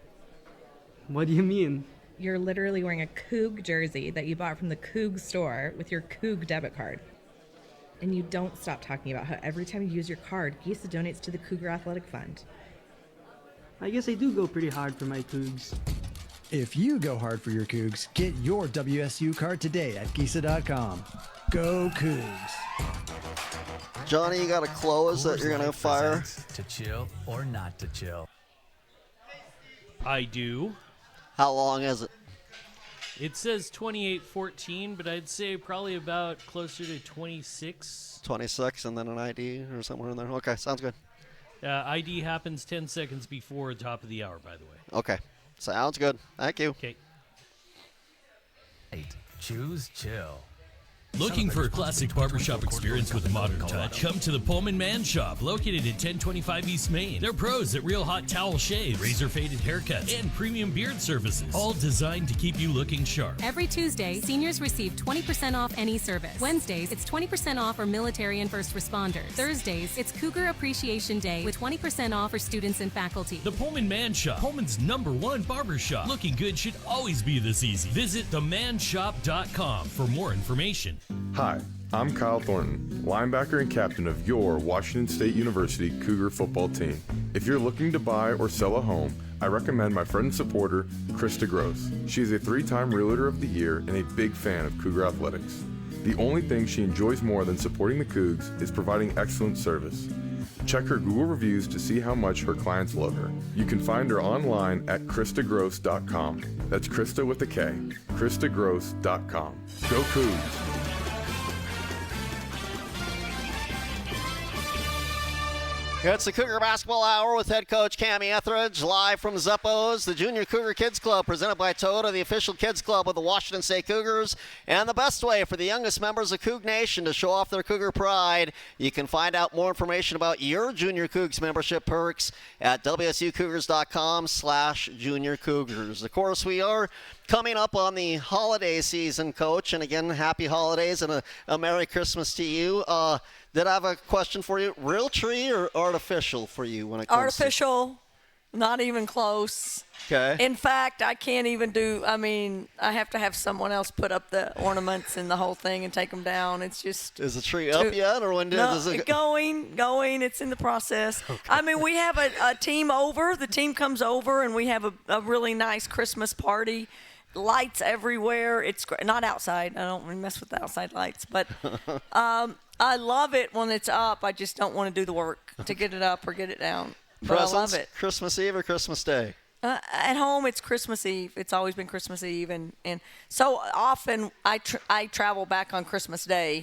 Speaker 5: What do you mean?
Speaker 21: You're literally wearing a Coug jersey that you bought from the Coug store with your Coug debit card. And you don't stop talking about how every time you use your card, Gisa donates to the Cougar Athletic Fund.
Speaker 5: I guess I do go pretty hard for my Cougs.
Speaker 22: If you go hard for your Cougs, get your WSU card today at Gisa.com. Go Cougs.
Speaker 2: Johnny, you got a close that you're going to fire?
Speaker 15: To chill or not to chill.
Speaker 8: I do.
Speaker 2: How long is it?
Speaker 8: It says 28-14, but I'd say probably about closer to 26.
Speaker 2: 26 and then an ID or somewhere in there. Okay, sounds good.
Speaker 8: ID happens 10 seconds before the top of the hour, by the way.
Speaker 2: Okay, sounds good. Thank you.
Speaker 8: Okay.
Speaker 15: Choose chill.
Speaker 8: Looking for a classic barbershop experience with a modern touch? Come to the Pullman Man Shop, located at 1025 East Main. They're pros at real hot towel shaves, razor-faded haircuts, and premium beard services, all designed to keep you looking sharp.
Speaker 9: Every Tuesday, seniors receive 20% off any service. Wednesdays, it's 20% off for military and first responders. Thursdays, it's Cougar Appreciation Day with 20% off for students and faculty.
Speaker 8: The Pullman Man Shop, Pullman's #1 barbershop. Looking good should always be this easy. Visit themanshop.com for more information.
Speaker 18: Hi, I'm Kyle Thornton, linebacker and captain of your Washington State University Cougar football team. If you're looking to buy or sell a home, I recommend my friend and supporter, Krista Gross. She is a 3-time Realtor of the Year and a big fan of Cougar athletics. The only thing she enjoys more than supporting the Cougs is providing excellent service. Check her Google reviews to see how much her clients love her. You can find her online at KristaGross.com. That's Krista with a K. KristaGross.com. Go Cougs!
Speaker 2: It's the Cougar Basketball Hour with head coach Kamie Ethridge, live from Zeppo's, the Junior Cougar Kids Club, presented by Toyota, the official kids club of the Washington State Cougars. And the best way for the youngest members of Coug Nation to show off their Cougar pride, you can find out more information about your Junior Cougs membership perks at wsucougars.com/Junior Cougars. Of course, we are coming up on the holiday season, Coach. And again, happy holidays and a Merry Christmas to you. Did I have a question for you? Real tree or artificial for you when it comes
Speaker 3: Artificial, not even close.
Speaker 2: Okay.
Speaker 3: In fact, I can't even I have to have someone else put up the ornaments and the whole thing and take them down. It's just.
Speaker 2: Is the tree up yet, or when does it?
Speaker 3: Going. It's in the process. Okay. We have a team over. The team comes over, and we have a really nice Christmas party. Lights everywhere. It's not outside. I don't really mess with the outside lights, but I love it when it's up. I just don't want to do the work to get it up or get it down. But
Speaker 2: Presents,
Speaker 3: I love it.
Speaker 2: Christmas Eve or Christmas Day?
Speaker 3: At home, it's Christmas Eve. It's always been Christmas Eve, and so often I travel back on Christmas Day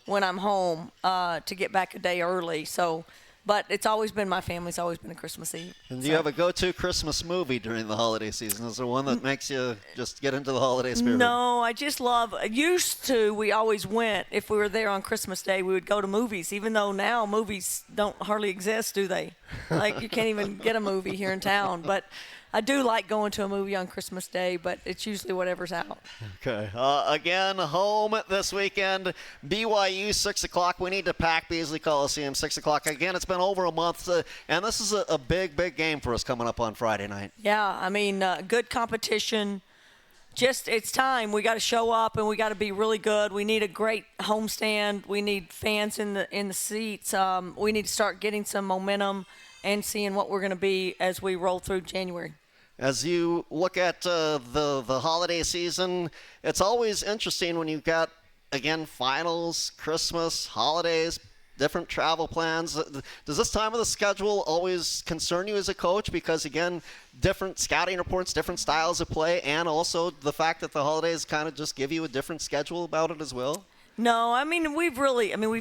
Speaker 3: when I'm home to get back a day early. So. But it's always been, my family's always been a Christmas Eve.
Speaker 2: And do you have a go-to Christmas movie during the holiday season? Is there one that makes you just get into the holiday spirit?
Speaker 3: No, I just love, we always went, if we were there on Christmas Day, we would go to movies, even though now movies don't hardly exist, do they? Like, you can't even get a movie here in town. But I do like going to a movie on Christmas Day, but it's usually whatever's out.
Speaker 2: Okay. Again, home this weekend. BYU, 6 o'clock. We need to pack Beasley Coliseum, 6 o'clock. Again, it's been over a month, and this is a big, big game for us coming up on Friday night.
Speaker 3: Yeah, good competition. Just, it's time. We got to show up, and we got to be really good. We need a great homestand. We need fans in the seats. We need to start getting some momentum and seeing what we're going to be as we roll through January.
Speaker 2: As you look at the holiday season, it's always interesting when you've got, again, finals, Christmas, holidays, different travel plans. Does this time of the schedule always concern you as a coach? Because, again, different scouting reports, different styles of play, and also the fact that the holidays kind of just give you a different schedule about it as well?
Speaker 3: No, we've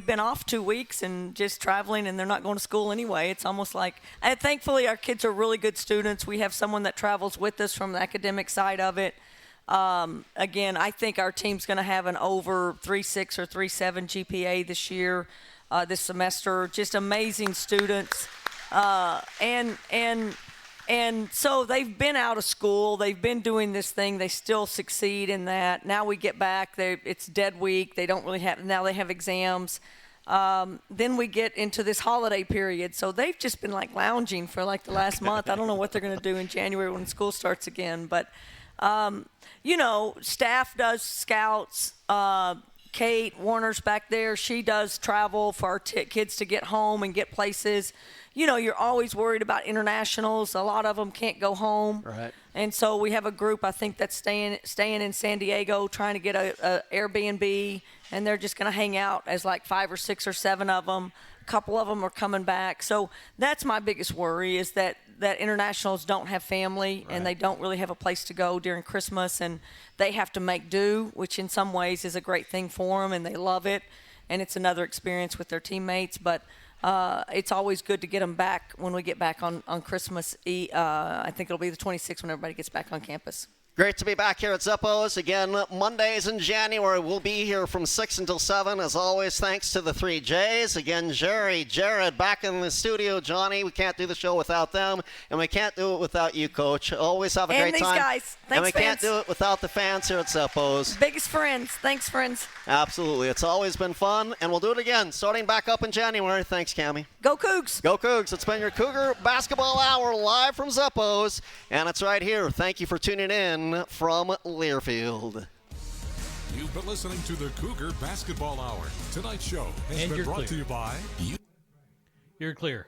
Speaker 3: been off 2 weeks and just traveling, and they're not going to school anyway. It's almost like, and thankfully our kids are really good students. We have someone that travels with us from the academic side of it. Again, I think our team's going to have an over 3.6 or 3.7 GPA this year, this semester. Just amazing students. And so they've been out of school. They've been doing this thing. They still succeed in that. Now we get back. It's dead week. They don't really have – now they have exams. Then we get into this holiday period. So they've just been, like, lounging for, like, the last month. I don't know what they're going to do in January when school starts again. But, staff does scouts. Kate Warner's back there. She does travel for our kids to get home and get places. You're always worried about internationals. A lot of them can't go home.
Speaker 2: Right.
Speaker 3: And so we have a group, I think, that's staying in San Diego, trying to get a Airbnb, and they're just going to hang out as like 5 or 6 or 7 of them. A couple of them are coming back. So that's my biggest worry, is that that internationals don't have family and they don't really have a place to go during Christmas, and they have to make do, which in some ways is a great thing for them, and they love it, and it's another experience with their teammates. But it's always good to get them back when we get back on Christmas Eve. I think it'll be the 26th when everybody gets back on campus.
Speaker 2: Great to be back here at Zeppo's. Again, Mondays in January, we'll be here from 6 until 7. As always, thanks to the 3 J's. Again, Jerry, Jared, back in the studio. Johnny, we can't do the show without them, and we can't do it without you, Coach. Always have a great time.
Speaker 3: And these guys. Thanks,
Speaker 2: and we
Speaker 3: fans.
Speaker 2: can't do it without the fans here at Zeppo's.
Speaker 3: Biggest friends. Thanks, friends.
Speaker 2: Absolutely. It's always been fun, and we'll do it again, starting back up in January. Thanks, Kamie.
Speaker 3: Go Cougs.
Speaker 2: Go Cougs. It's been your Cougar Basketball Hour live from Zeppo's, and it's right here. Thank you for tuning in from Learfield.
Speaker 10: You've been listening to the Cougar Basketball Hour. Tonight's show has
Speaker 8: And
Speaker 10: been
Speaker 8: you're
Speaker 10: brought
Speaker 8: clear.
Speaker 10: to you by...
Speaker 8: You're clear.